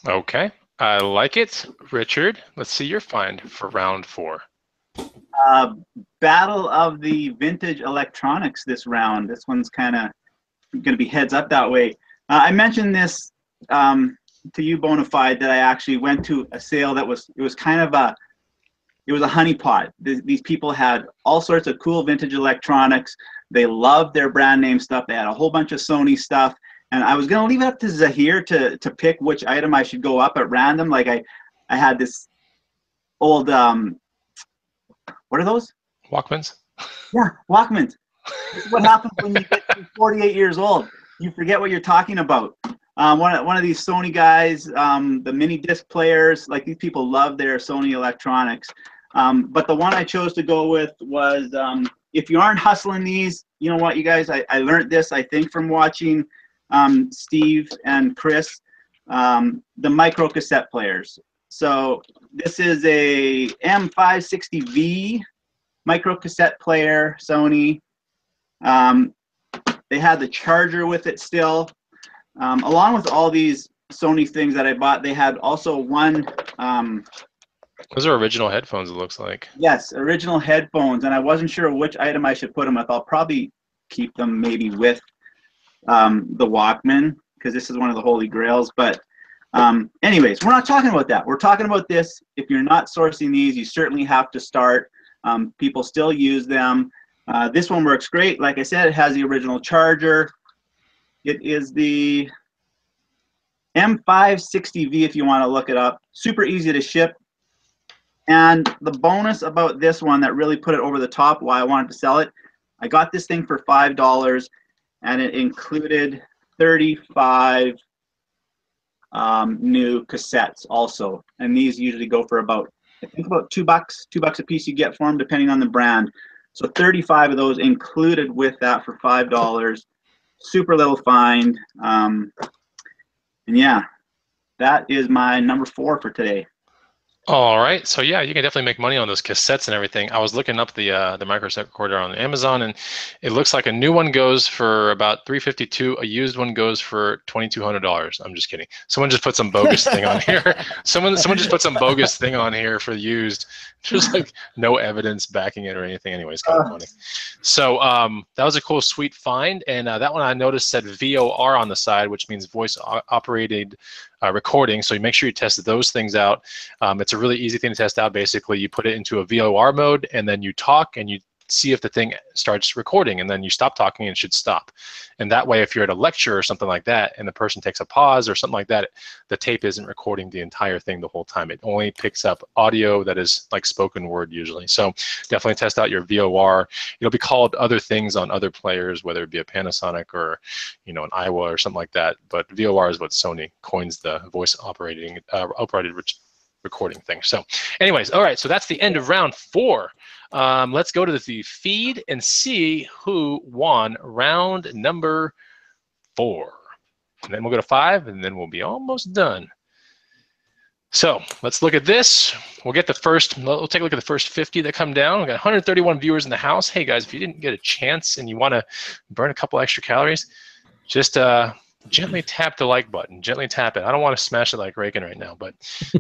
S1: Okay, I like it. Richard, let's see your find for round 4.
S4: Battle of the vintage electronics this round. This one's kind of going to be heads up that way. I mentioned this to you, Bonafide, that I actually went to a sale that was kind of a honeypot. These people had all sorts of cool vintage electronics. They loved their brand name stuff. They had a whole bunch of Sony stuff. And I was going to leave it up to Zaheer to pick which item I should go up at random. Like I had this old, what are those?
S1: Walkmans?
S4: Yeah, Walkmans. This is what happens when you get to 48 years old. You forget what you're talking about. One of these Sony guys, the mini disc players, like these people love their Sony electronics. But the one I chose to go with was, if you aren't hustling these, you know what, you guys, I learned this, I think, from watching Steve and Chris, the micro cassette players. So this is a M560V micro cassette player, Sony. They had the charger with it still. Along with all these Sony things that I bought, they had also one.
S1: Those are original headphones, it looks like.
S4: Yes, original headphones, and I wasn't sure which item I should put them with. I'll probably keep them maybe with the Walkman, because this is one of the holy grails. But anyways, we're not talking about that. We're talking about this. If you're not sourcing these, you certainly have to start. People still use them. This one works great. Like I said, it has the original charger. It is the M560V if you want to look it up. Super easy to ship. And the bonus about this one that really put it over the top, why I wanted to sell it, I got this thing for $5, and it included 35 new cassettes also. And these usually go for about, I think about $2 a piece you get for them, depending on the brand. So 35 of those included with that for $5. Super little find. And yeah, that is my number 4 for today.
S1: All right, so yeah, you can definitely make money on those cassettes and everything. I was looking up the micro cassette recorder on Amazon, and it looks like a new one goes for about $352. A used one goes for $2,200. I'm just kidding. Someone just put some bogus thing on here. Someone just put some bogus thing on here for used. Just like no evidence backing it or anything. Anyways, kind of funny. So that was a cool, sweet find, and that one I noticed said VOR on the side, which means voice operated recording. So you make sure you test those things out. It's a really easy thing to test out. Basically, you put it into a VOR mode, and then you talk and you see if the thing starts recording, and then you stop talking and it should stop. And that way, if you're at a lecture or something like that and the person takes a pause or something like that, the tape isn't recording the entire thing the whole time. It only picks up audio that is like spoken word usually. So definitely test out your VOR. It'll be called other things on other players, whether it be a Panasonic or, you know, an Iowa or something like that. But VOR is what Sony coins the voice operated recording thing. So anyways, all right, so that's the end of round 4. Let's go to the feed and see who won round number 4. And then we'll go to 5, and then we'll be almost done. So let's look at this. We'll take a look at the first 50 that come down. We've got 131 viewers in the house. Hey guys, if you didn't get a chance and you want to burn a couple extra calories, just gently tap the like button. Gently tap it. I don't want to smash it like Reagan right now, but we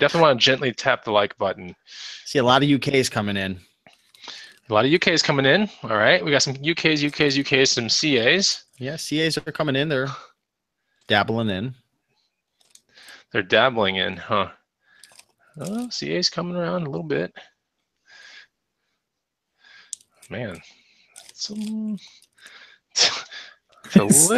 S1: definitely want to gently tap the like button.
S2: See a lot of UKs coming in.
S1: A lot of UKs coming in. All right, we got some UKs, some CAs.
S2: Yeah, CAs are coming in. They're dabbling in.
S1: They're dabbling in, huh? Oh, CA's coming around a little bit. Man, it's a little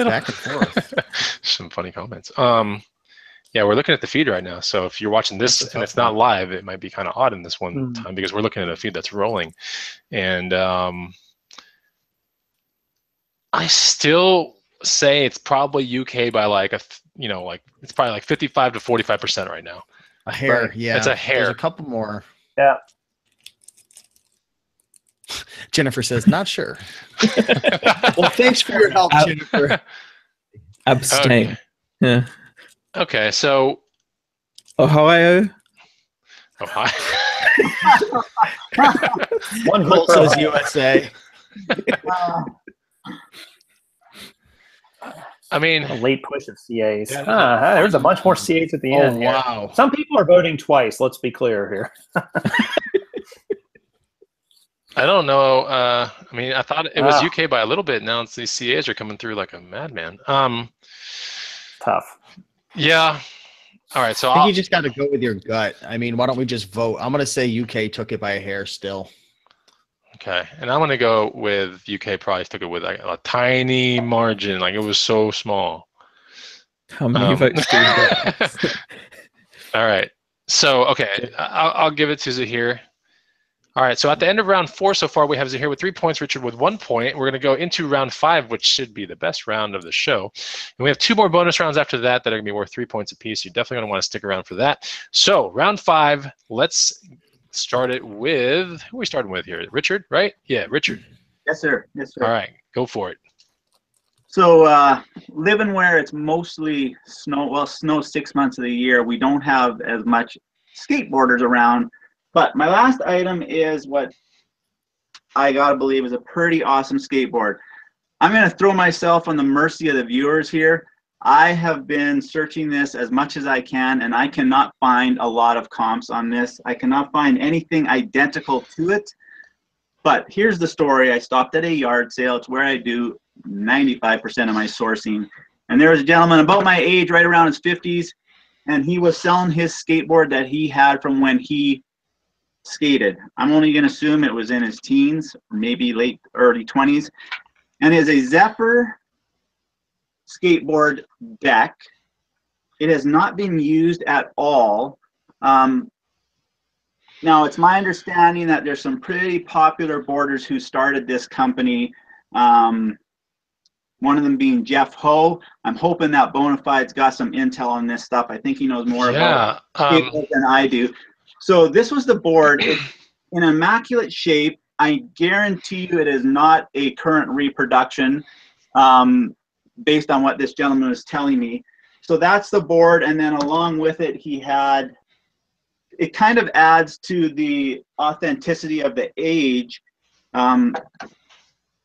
S2: back and forth.
S1: Some funny comments. Yeah, we're looking at the feed right now. So if you're watching this and it's not live, it might be kind of odd in this one time because we're looking at a feed that's rolling. And I still say it's probably UK by like it's probably like 55 to 45% right now.
S2: A hair,
S1: right?
S2: yeah.
S1: It's a hair.
S2: There's a couple more.
S3: Yeah.
S2: Jennifer says, not sure. Well, thanks for your help, Jennifer.
S5: Abstain.
S1: Okay.
S5: Yeah.
S1: Okay, so
S5: Ohio.
S3: One
S2: Colt
S3: vote
S2: says USA.
S1: I mean,
S3: a late push of CAs. There's a bunch more CAs at the end.
S2: Wow.
S3: Some people are voting twice. Let's be clear here.
S1: I don't know. I mean, I thought it was UK by a little bit. Now it's these CAs are coming through like a madman.
S3: Tough.
S1: Yeah. All right. So
S2: I think you just got to go with your gut. I mean, why don't we just vote? I'm going to say UK took it by a hair still.
S1: Okay. And I'm going to go with UK probably took it with like a tiny margin. Like it was so small.
S5: How many votes do you get?
S1: All right. So, okay. I'll give it to Zaheer. All right, so at the end of round 4 so far, we have Zaheer with 3 points, Richard with 1 point. We're going to go into round 5, which should be the best round of the show. And we have 2 more bonus rounds after that that are going to be worth 3 points apiece. You're definitely going to want to stick around for that. So round 5, let's start it with, who are we starting with here? Richard, right? Yeah, Richard.
S4: Yes, sir. Yes, sir.
S1: All right, go for it.
S4: So living where it's mostly snow, snow 6 months of the year, we don't have as much skateboarders around. But my last item is what I gotta believe is a pretty awesome skateboard. I'm gonna throw myself on the mercy of the viewers here. I have been searching this as much as I can, and I cannot find a lot of comps on this. I cannot find anything identical to it. But here's the story. I stopped at a yard sale. It's where I do 95% of my sourcing. And there was a gentleman about my age, right around his 50s, and he was selling his skateboard that he had from when he skated. I'm only going to assume it was in his teens, maybe early 20s, and is a Zephyr skateboard deck. It has not been used at all. Now, it's my understanding that there's some pretty popular boarders who started this company. One of them being Jeff Ho. I'm hoping that Bonafide's got some intel on this stuff. I think he knows more about skateboards than I do. So this was the board. It's in immaculate shape. I guarantee you it is not a current reproduction based on what this gentleman was telling me. So that's the board, and then along with it, he had, it kind of adds to the authenticity of the age.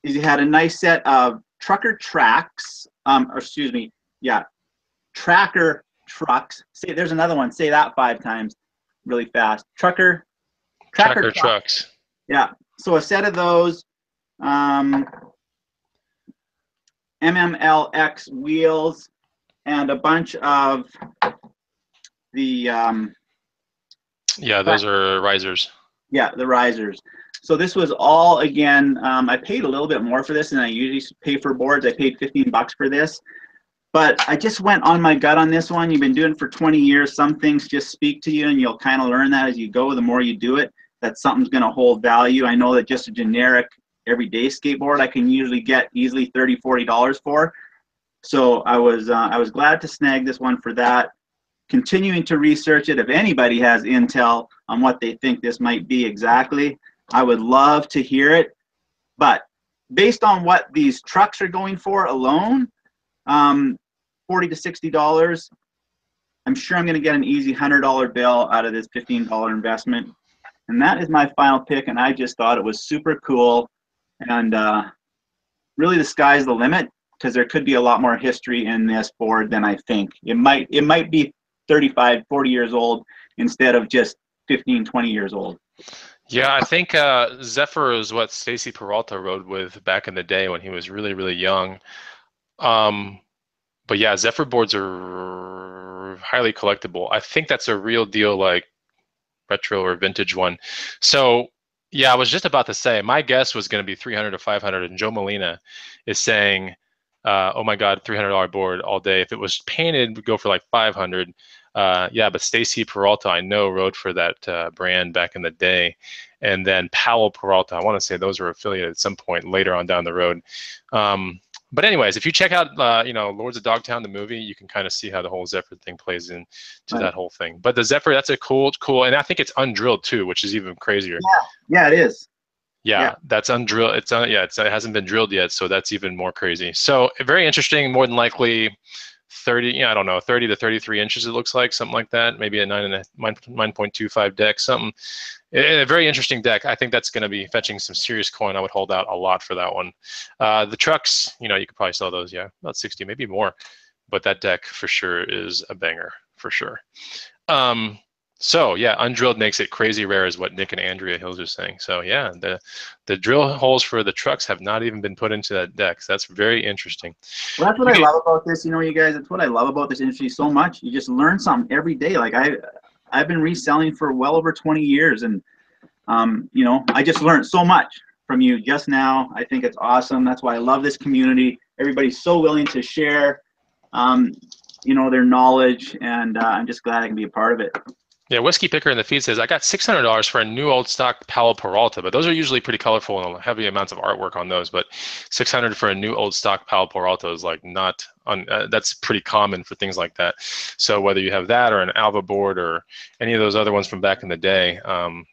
S4: He had a nice set of trucker tracks, tracker trucks. Say, there's another one. Say that 5 times really fast. Tracker
S1: trucks.
S4: Yeah. So a set of those, MMLX wheels, and a bunch of the
S1: yeah, those are risers.
S4: Yeah, the risers. So this was all, again, I paid a little bit more for this than I usually pay for boards. I paid 15 bucks for this. But I just went on my gut on this one. You've been doing it for 20 years. Some things just speak to you, and you'll kind of learn that as you go. The more you do it, that something's going to hold value. I know that just a generic everyday skateboard I can usually get easily $30, $40 for. So I was glad to snag this one for that. Continuing to research it. If anybody has intel on what they think this might be exactly, I would love to hear it. But based on what these trucks are going for alone, $40 to $60, I'm sure I'm going to get an easy $100 bill out of this $15 investment. And that is my final pick, and I just thought it was super cool. And really the sky's the limit, because there could be a lot more history in this board than I think. It might be 35, 40 years old instead of just 15, 20 years old.
S1: Yeah, I think Zephyr is what Stacy Peralta rode with back in the day when he was really, really young. But yeah, Zephyr boards are highly collectible. I think that's a real deal, like retro or vintage one. So yeah, I was just about to say, my guess was going to be 300 to 500, and Joe Molina is saying, oh my God, $300 board all day. If it was painted, we'd go for like 500. Yeah, but Stacy Peralta, I know, rode for that brand back in the day. And then Powell Peralta, I want to say those were affiliated at some point later on down the road. But anyways, if you check out, Lords of Dogtown, the movie, you can kind of see how the whole Zephyr thing plays into that whole thing. But the Zephyr, that's a cool, and I think it's undrilled too, which is even crazier.
S4: Yeah, it is.
S1: Yeah, that's undrilled. It hasn't been drilled yet, so that's even more crazy. So very interesting. More than likely, 30 to 33 inches. It looks like something like that. Maybe a 9.25 deck, something. A very interesting deck. I think that's going to be fetching some serious coin. I would hold out a lot for that one. The trucks, you could probably sell those. Yeah, about 60, maybe more. But that deck for sure is a banger for sure. So yeah, undrilled makes it crazy rare, is what Nick and Andrea Hills are saying. So yeah, the drill holes for the trucks have not even been put into that deck. So that's very interesting.
S4: Well, that's what I love about this. You guys, that's what I love about this industry so much. You just learn something every day. Like I've been reselling for well over 20 years, and I just learned so much from you just now. I think it's awesome. That's why I love this community. Everybody's so willing to share, their knowledge, and I'm just glad I can be a part of it.
S1: Yeah, Whiskey Picker in the feed says, I got $600 for a new old stock Powell Peralta, but those are usually pretty colorful and heavy amounts of artwork on those. But $600 for a new old stock Powell Peralta is like not that's pretty common for things like that. So whether you have that or an Alva board or any of those other ones from back in the day,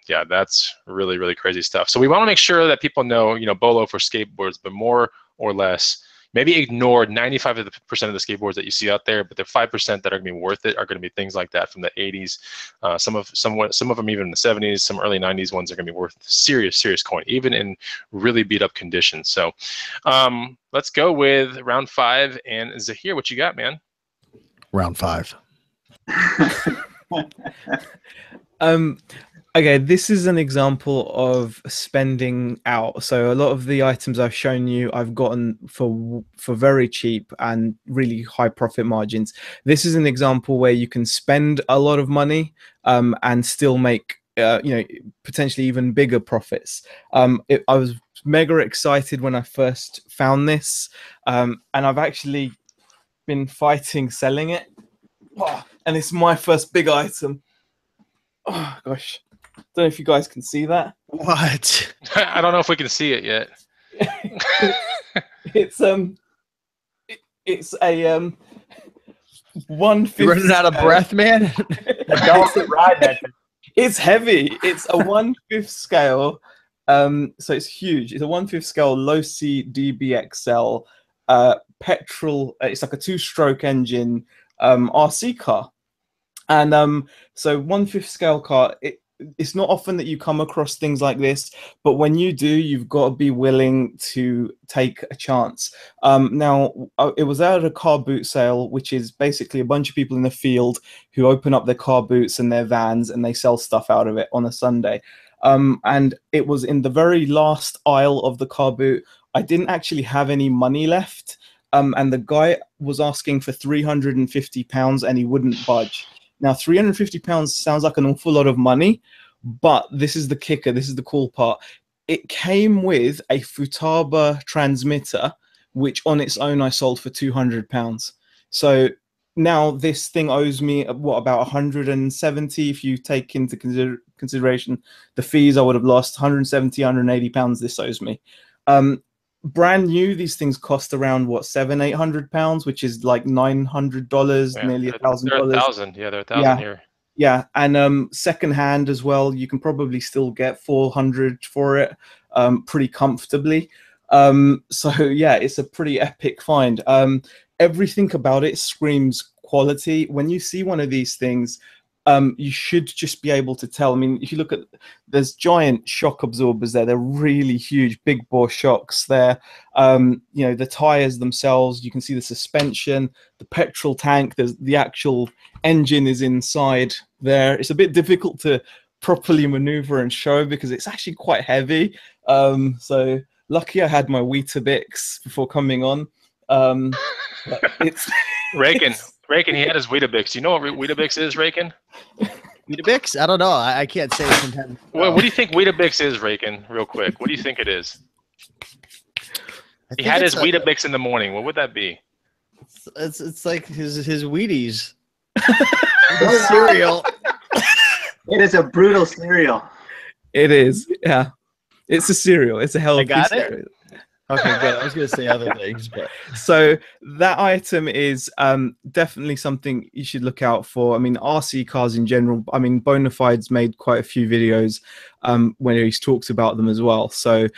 S1: yeah, that's really, really crazy stuff. So we want to make sure that people know, BOLO for skateboards, but more or less, maybe ignore 95% of the skateboards that you see out there, but the 5% that are going to be worth it are going to be things like that from the 80s. Some of them even in the 70s, some early 90s ones are going to be worth serious coin, even in really beat up conditions. So let's go with round 5. And Zaheer, what you got, man?
S2: Round 5.
S5: Okay, this is an example of spending out. So a lot of the items I've shown you, I've gotten for very cheap and really high profit margins. This is an example where you can spend a lot of money and still make potentially even bigger profits. I was mega excited when I first found this, and I've actually been fighting selling it. Oh, and it's my first big item. Oh gosh. Don't know if you guys can see that.
S2: What?
S1: I don't know if we can see it yet.
S5: It's a 1/5.
S2: You're running out of breath, man.
S5: It's heavy. It's a 1/5 scale. So it's huge. It's a 1/5 scale low C DBXL petrol. It's like a 2-stroke engine RC car, and so 1/5 scale car. It's not often that you come across things like this, but when you do, you've got to be willing to take a chance. Now, it was at a car boot sale, which is basically a bunch of people in the field who open up their car boots and their vans and they sell stuff out of it on a Sunday. And it was in the very last aisle of the car boot. I didn't actually have any money left. And the guy was asking for £350 and he wouldn't budge. Now, £350 sounds like an awful lot of money, but this is the kicker. This is the cool part. it came with a Futaba transmitter, which on its own I sold for £200. So now this thing owes me what, about 170 if you take into consideration the fees I would have lost. 170, 180 pounds this owes me. Brand new, these things cost around what, £700-800, which is like $900, nearly $1,000.
S1: They're 1,000. Yeah, they're 1,000 here.
S5: Yeah, and second hand as well, you can probably still get 400 for it, pretty comfortably. So yeah, it's a pretty epic find. Everything about it screams quality. When you see one of these things, you should just be able to tell. I mean, if you look at, there's giant shock absorbers there. They're really huge, big bore shocks there. You know, the tires themselves, you can see the suspension, the petrol tank, there's the actual engine is inside there. It's a bit difficult to properly maneuver and show because it's actually quite heavy. So lucky I had my Weetabix before coming on. It's Raken,
S1: he had his Weetabix. You know what Weetabix is, Raken?
S2: Weetabix? I don't know. I can't say it sometimes.
S1: What do you think Weetabix is, Raken? Real quick. What do you think it is? He had his Weetabix in the morning. What would that be?
S2: It's like his Wheaties. Cereal.
S4: It is a brutal cereal.
S5: It is, yeah. It's a cereal. It's a healthy cereal.
S2: Okay, good. I was going to say other things, but
S5: so that item is definitely something you should look out for. I mean, RC cars in general. I mean, Bonafide's made quite a few videos where he's talked about them as well. So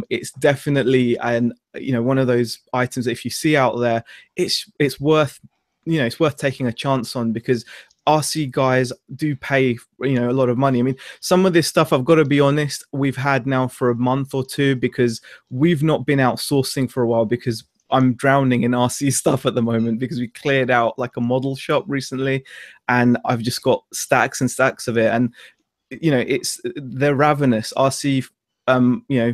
S5: it's definitely one of those items that if you see out there, it's worth it's worth taking a chance on, because RC guys do pay a lot of money. I mean, some of this stuff, I've got to be honest, we've had now for a month or two because we've not been outsourcing for a while, because I'm drowning in RC stuff at the moment because we cleared out like a model shop recently and I've just got stacks and stacks of it. And they're ravenous. RC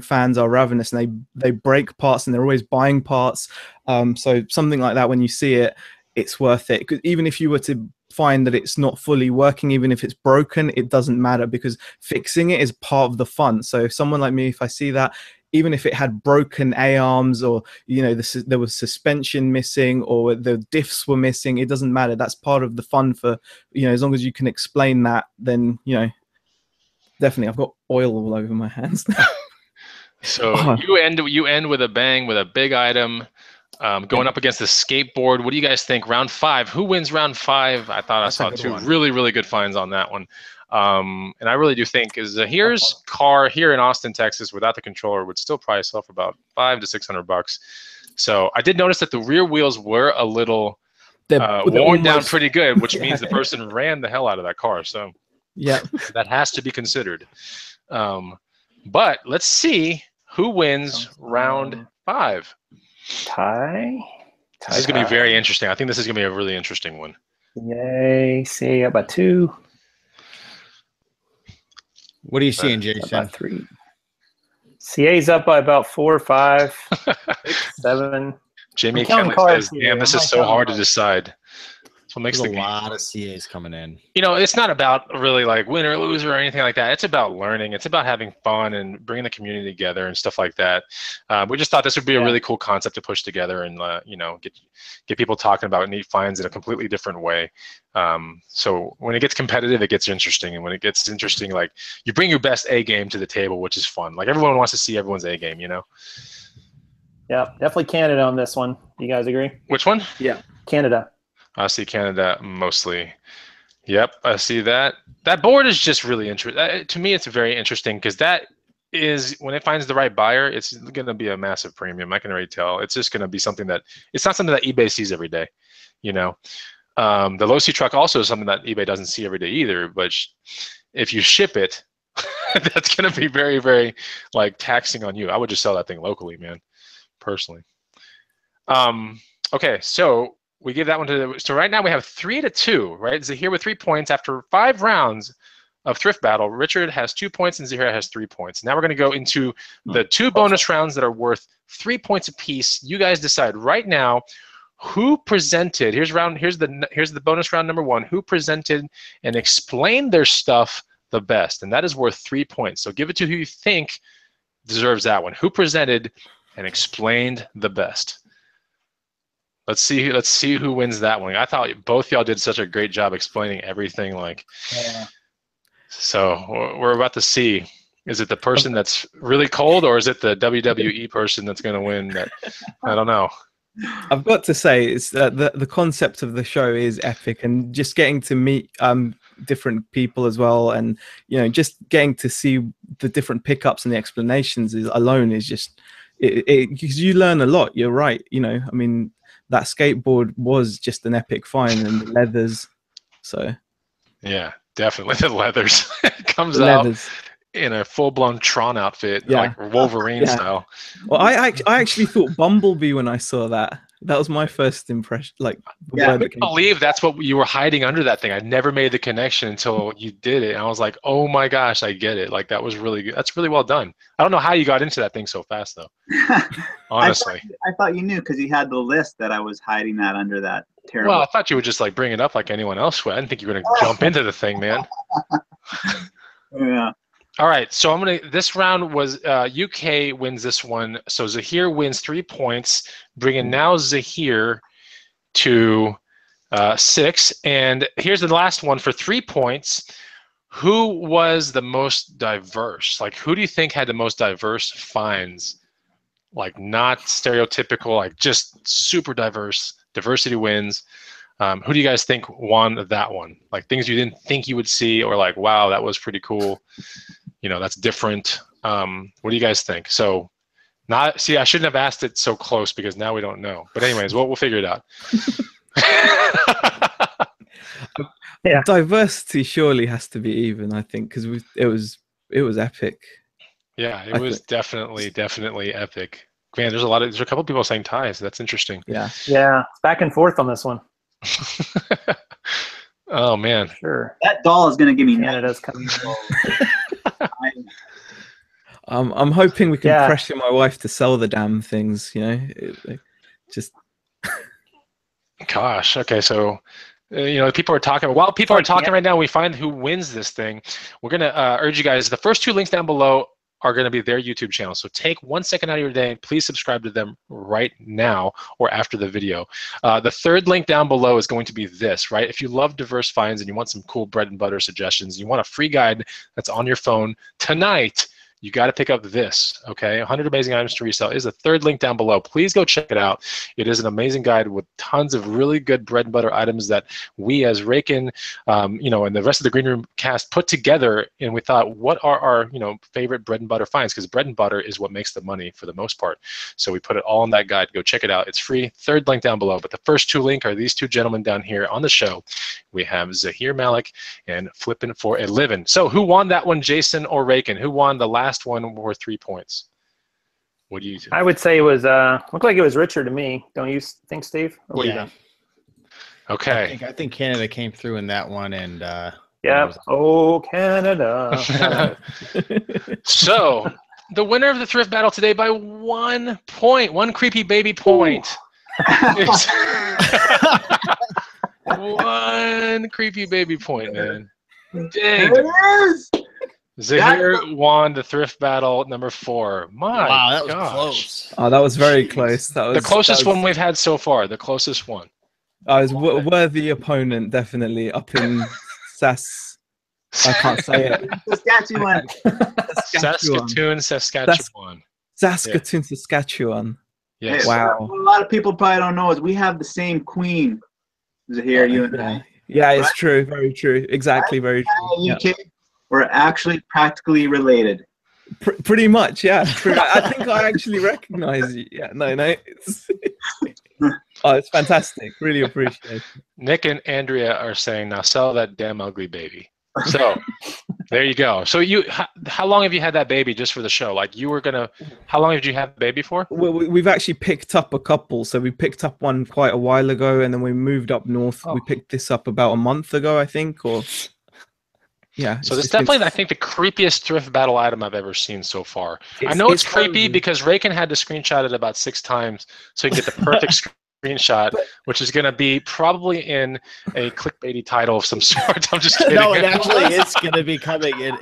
S5: fans are ravenous, and they break parts and they're always buying parts. So something like that, when you see it, it's worth it. Because even if you were to find that it's not fully working, even if it's broken, it doesn't matter, because fixing it is part of the fun. So if someone like me, if I see that, even if it had broken A-arms or there was suspension missing or the diffs were missing, it doesn't matter. That's part of the fun. For as long as you can explain that, then definitely. I've got oil all over my hands now.
S1: So you end with a bang, with a big item. Going up against the skateboard. What do you guys think? Round 5. Who wins round 5? I thought I saw two really, really good finds on that one. And I really do think Zaheer's car here in Austin, Texas, without the controller, would still probably sell for about $500 to $600. So I did notice that the rear wheels were a little worn down pretty good, which means the person ran the hell out of that car. So
S5: yeah, that
S1: has to be considered. But let's see who wins round 5.
S3: Tie.
S1: This is going to be very interesting. I think this is going to be a really interesting one.
S3: Yay. See about 2.
S2: What are you seeing, Jason?
S3: About 3. CA's up by about 4 or 5, 6, 7.
S1: Jamie Kelly says, damn, this is so hard to decide. That's what makes
S2: There's a lot of CAs coming in.
S1: It's not about really like win or lose or anything like that. It's about learning. It's about having fun and bringing the community together and stuff like that. We just thought this would be a really cool concept to push together and get people talking about neat finds in a completely different way. So when it gets competitive, it gets interesting, and when it gets interesting, like, you bring your best A game to the table, which is fun. Like, everyone wants to see everyone's A game, Yeah,
S3: definitely Canada on this one. You guys agree?
S1: Which one?
S3: Yeah, Canada.
S1: I see Canada mostly. Yep, I see that. That board is just really interesting. To me, it's very interesting because that is, when it finds the right buyer, it's going to be a massive premium. I can already tell. It's just going to be something that, it's not something that eBay sees every day, The low-C truck also is something that eBay doesn't see every day either, but if you ship it, that's going to be very, very, taxing on you. I would just sell that thing locally, man, personally. Okay, so we give that one to so right now we have 3-2, right? Zaheer with 3 points after 5 rounds of Thrift Battle. Richard has 2 points and Zaheer has 3 points. Now we're going to go into the 2 bonus rounds that are worth 3 points apiece. You guys decide right now who presented. Here's the bonus round number 1. Who presented and explained their stuff the best, and that is worth 3 points. So give it to who you think deserves that one? Who presented and explained the best? Let's see who wins that one. I thought both y'all did such a great job explaining everything. Like,
S3: Yeah.
S1: so we're about to see. Is it the person that's really cold, or is it the WWE person that's going to win? That I don't know.
S5: I've got to say, it's the concept of the show is epic, and just getting to meet different people as well, and just getting to see the different pickups and the explanations alone is just because you learn a lot. You're right. I mean, that skateboard was just an epic find, and the leathers. So
S1: yeah, definitely the leathers. It comes
S5: the
S1: out
S5: leathers.
S1: In a full-blown Tron outfit, like Wolverine style.
S5: Well, I actually thought Bumblebee when I saw that. That was my first impression. Like,
S1: I couldn't believe that's what you were hiding under that thing. I never made the connection until you did it, and I was like, "Oh my gosh, I get it!" Like that was really good. That's really well done. I don't know how you got into that thing so fast, though. Honestly,
S4: I thought you knew because you had the list that I was hiding that under that terrible.
S1: Well, I thought you would just like bring it up like anyone else would. I didn't think you were gonna jump into the thing, man.
S4: Yeah.
S1: All right, so this round was UK wins this one. So Zaheer wins 3 points, bringing now Zaheer to 6. And here's the last one for 3 points. Who was the most diverse? Like, who do you think had the most diverse finds? Like, not stereotypical, like just super diverse. Diversity wins. Who do you guys think won that one? Like things you didn't think you would see, or like, wow, that was pretty cool. That's different. What do you guys think? So, I shouldn't have asked it so close because now we don't know. But anyways, we'll figure it out.
S3: Yeah.
S5: Diversity surely has to be even, I think, because it was epic.
S1: Yeah, it was definitely epic. Man, there's a couple people saying ties. That's interesting.
S5: Yeah.
S3: Yeah. It's back and forth on this one.
S1: Oh man.
S3: Sure.
S4: That doll is gonna give me
S3: Canada's coming.
S5: I'm hoping we can pressure my wife to sell the damn things. Just.
S1: Gosh. Okay. So, people are talking. While people are talking right now, we find who wins this thing. We're gonna urge you guys. The first 2 links down below are going to be their YouTube channel. So take 1 second out of your day. Please subscribe to them right now or after the video. The third link down below is going to be this, right? If you love diverse finds and you want some cool bread and butter suggestions, you want a free guide that's on your phone tonight, you got to pick up this, okay? 100 Amazing Items to Resell is the third link down below. Please go check it out. It is an amazing guide with tons of really good bread and butter items that we as Rakin, and the rest of the Green Room cast put together, and we thought, what are our, favorite bread and butter finds? Because bread and butter is what makes the money for the most part. So we put it all in that guide. Go check it out. It's free. Third link down below. But the first 2 links are these 2 gentlemen down here on the show. We have Zaheer Malik and Flippin4ALivin. So who won that one, Jason or Rakin? Who won the last one worth 3 points? What do you think?
S3: I would say it was looked like it was Richard to me. Don't you think, Steve? Or what do you think?
S1: Okay.
S2: I think Canada came through in that one, and
S3: Oh, Canada.
S1: So the winner of the thrift battle today by 1 point, 1 creepy baby point. Is 1 creepy baby point, man. Dang. Zaheer won the thrift battle number 4.
S2: wow, that was
S1: gosh.
S2: close.
S5: Oh, that was very close. That was
S1: the closest one we've had so far. The closest one.
S5: I was worthy opponent, definitely up in I can't say it.
S4: Saskatchewan.
S1: Saskatchewan.
S5: Saskatoon, Saskatchewan.
S1: Yes.
S4: Hey,
S5: Wow.
S4: What a lot of people probably don't know is we have the same queen, Zaheer, you and I.
S5: Yeah, it's true. Very true. Exactly. Very true.
S4: UK, we're actually practically related.
S5: Pretty much, yeah. I think I actually recognize you. Yeah, no. It's fantastic. Really appreciate it.
S1: Nick and Andrea are saying, now sell that damn ugly baby. So there you go. So how long have you had that baby just for the show? Like how long did you have the baby for?
S5: Well, we've actually picked up a couple. So we picked up one quite a while ago, and then we moved up north. We picked this up about a month ago, I think, or yeah.
S1: So this is definitely, I think, the creepiest thrift battle item I've ever seen so far. I know it's creepy because Rakin had to screenshot it about 6 times so he can get the perfect screenshot, which is going to be probably in a clickbaity title of some sort. I'm just kidding.
S2: No, it actually is going to be coming in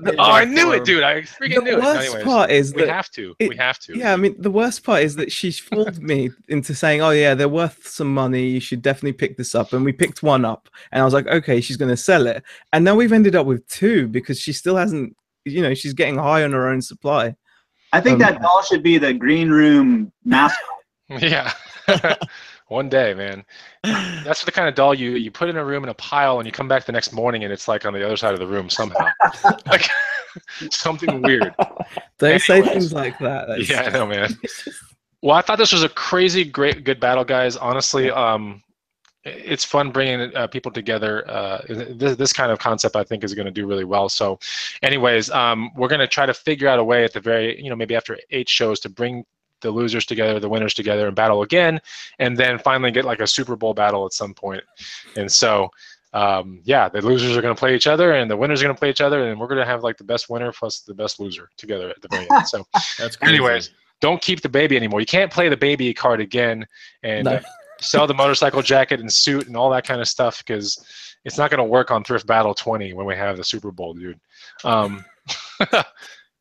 S1: oh, I knew it, dude. I freaking knew it.
S5: The worst part is that we have to. Yeah, I mean, the worst part is that she fooled me into saying, "Oh yeah, they're worth some money. You should definitely pick this up." And we picked one up, and I was like, "Okay, she's going to sell it." And now we've ended up with two because she still hasn't. You know, she's getting high on her own supply.
S4: I think that doll should be the green room mascot.
S1: Yeah. One day, man. That's the kind of doll you put in a room in a pile and you come back the next morning and it's like on the other side of the room somehow. Like something weird.
S5: Don't say things like that.
S1: That's I know, man. Well, I thought this was a crazy, good battle, guys. Honestly, it's fun bringing people together. This kind of concept, I think, is going to do really well. So anyways, we're going to try to figure out a way at the very, maybe after 8 shows to bring the losers together, the winners together, and battle again, and then finally get like a Super Bowl battle at some point. And so, yeah, the losers are going to play each other, and the winners are going to play each other, and we're going to have like the best winner plus the best loser together at the very end. So,
S2: that's crazy.
S1: Anyways, don't keep the baby anymore. You can't play the baby card again and sell the motorcycle jacket and suit and all that kind of stuff because it's not going to work on Thrift Battle 20 when we have the Super Bowl, dude.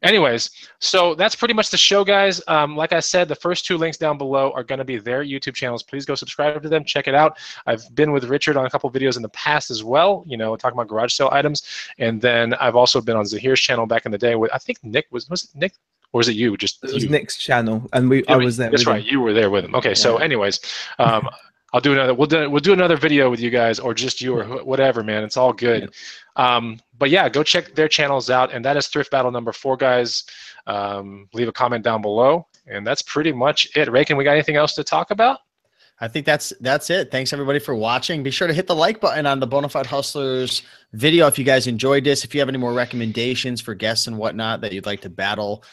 S1: Anyways, so that's pretty much the show, guys. Like I said, the first 2 links down below are going to be their YouTube channels. Please go subscribe to them. Check it out. I've been with Richard on a couple videos in the past as well, talking about garage sale items. And then I've also been on Zaheer's channel back in the day with, I think Nick, was it Nick? Or was it you? It was
S5: Nick's channel, and I was there.
S1: That's right. You were there with him. Okay, so anyways, I'll do another. We'll do another video with you guys, or just you, or whatever, man. It's all good. But yeah, go check their channels out, and that is Thrift Battle number 4, guys. Leave a comment down below, and that's pretty much it. Rakin, we got anything else to talk about?
S2: I think that's it. Thanks everybody for watching. Be sure to hit the like button on the Bonafide Hustlers video if you guys enjoyed this. If you have any more recommendations for guests and whatnot that you'd like to battle.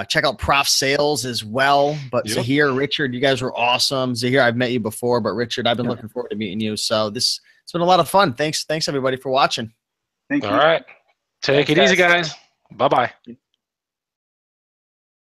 S2: Check out Prof Sales as well. But Zaheer, Richard, you guys were awesome. Zaheer, I've met you before, but Richard, I've been looking forward to meeting you. So it's been a lot of fun. Thanks everybody for watching.
S4: Thank you.
S1: All right. Take it easy, guys. Bye-bye.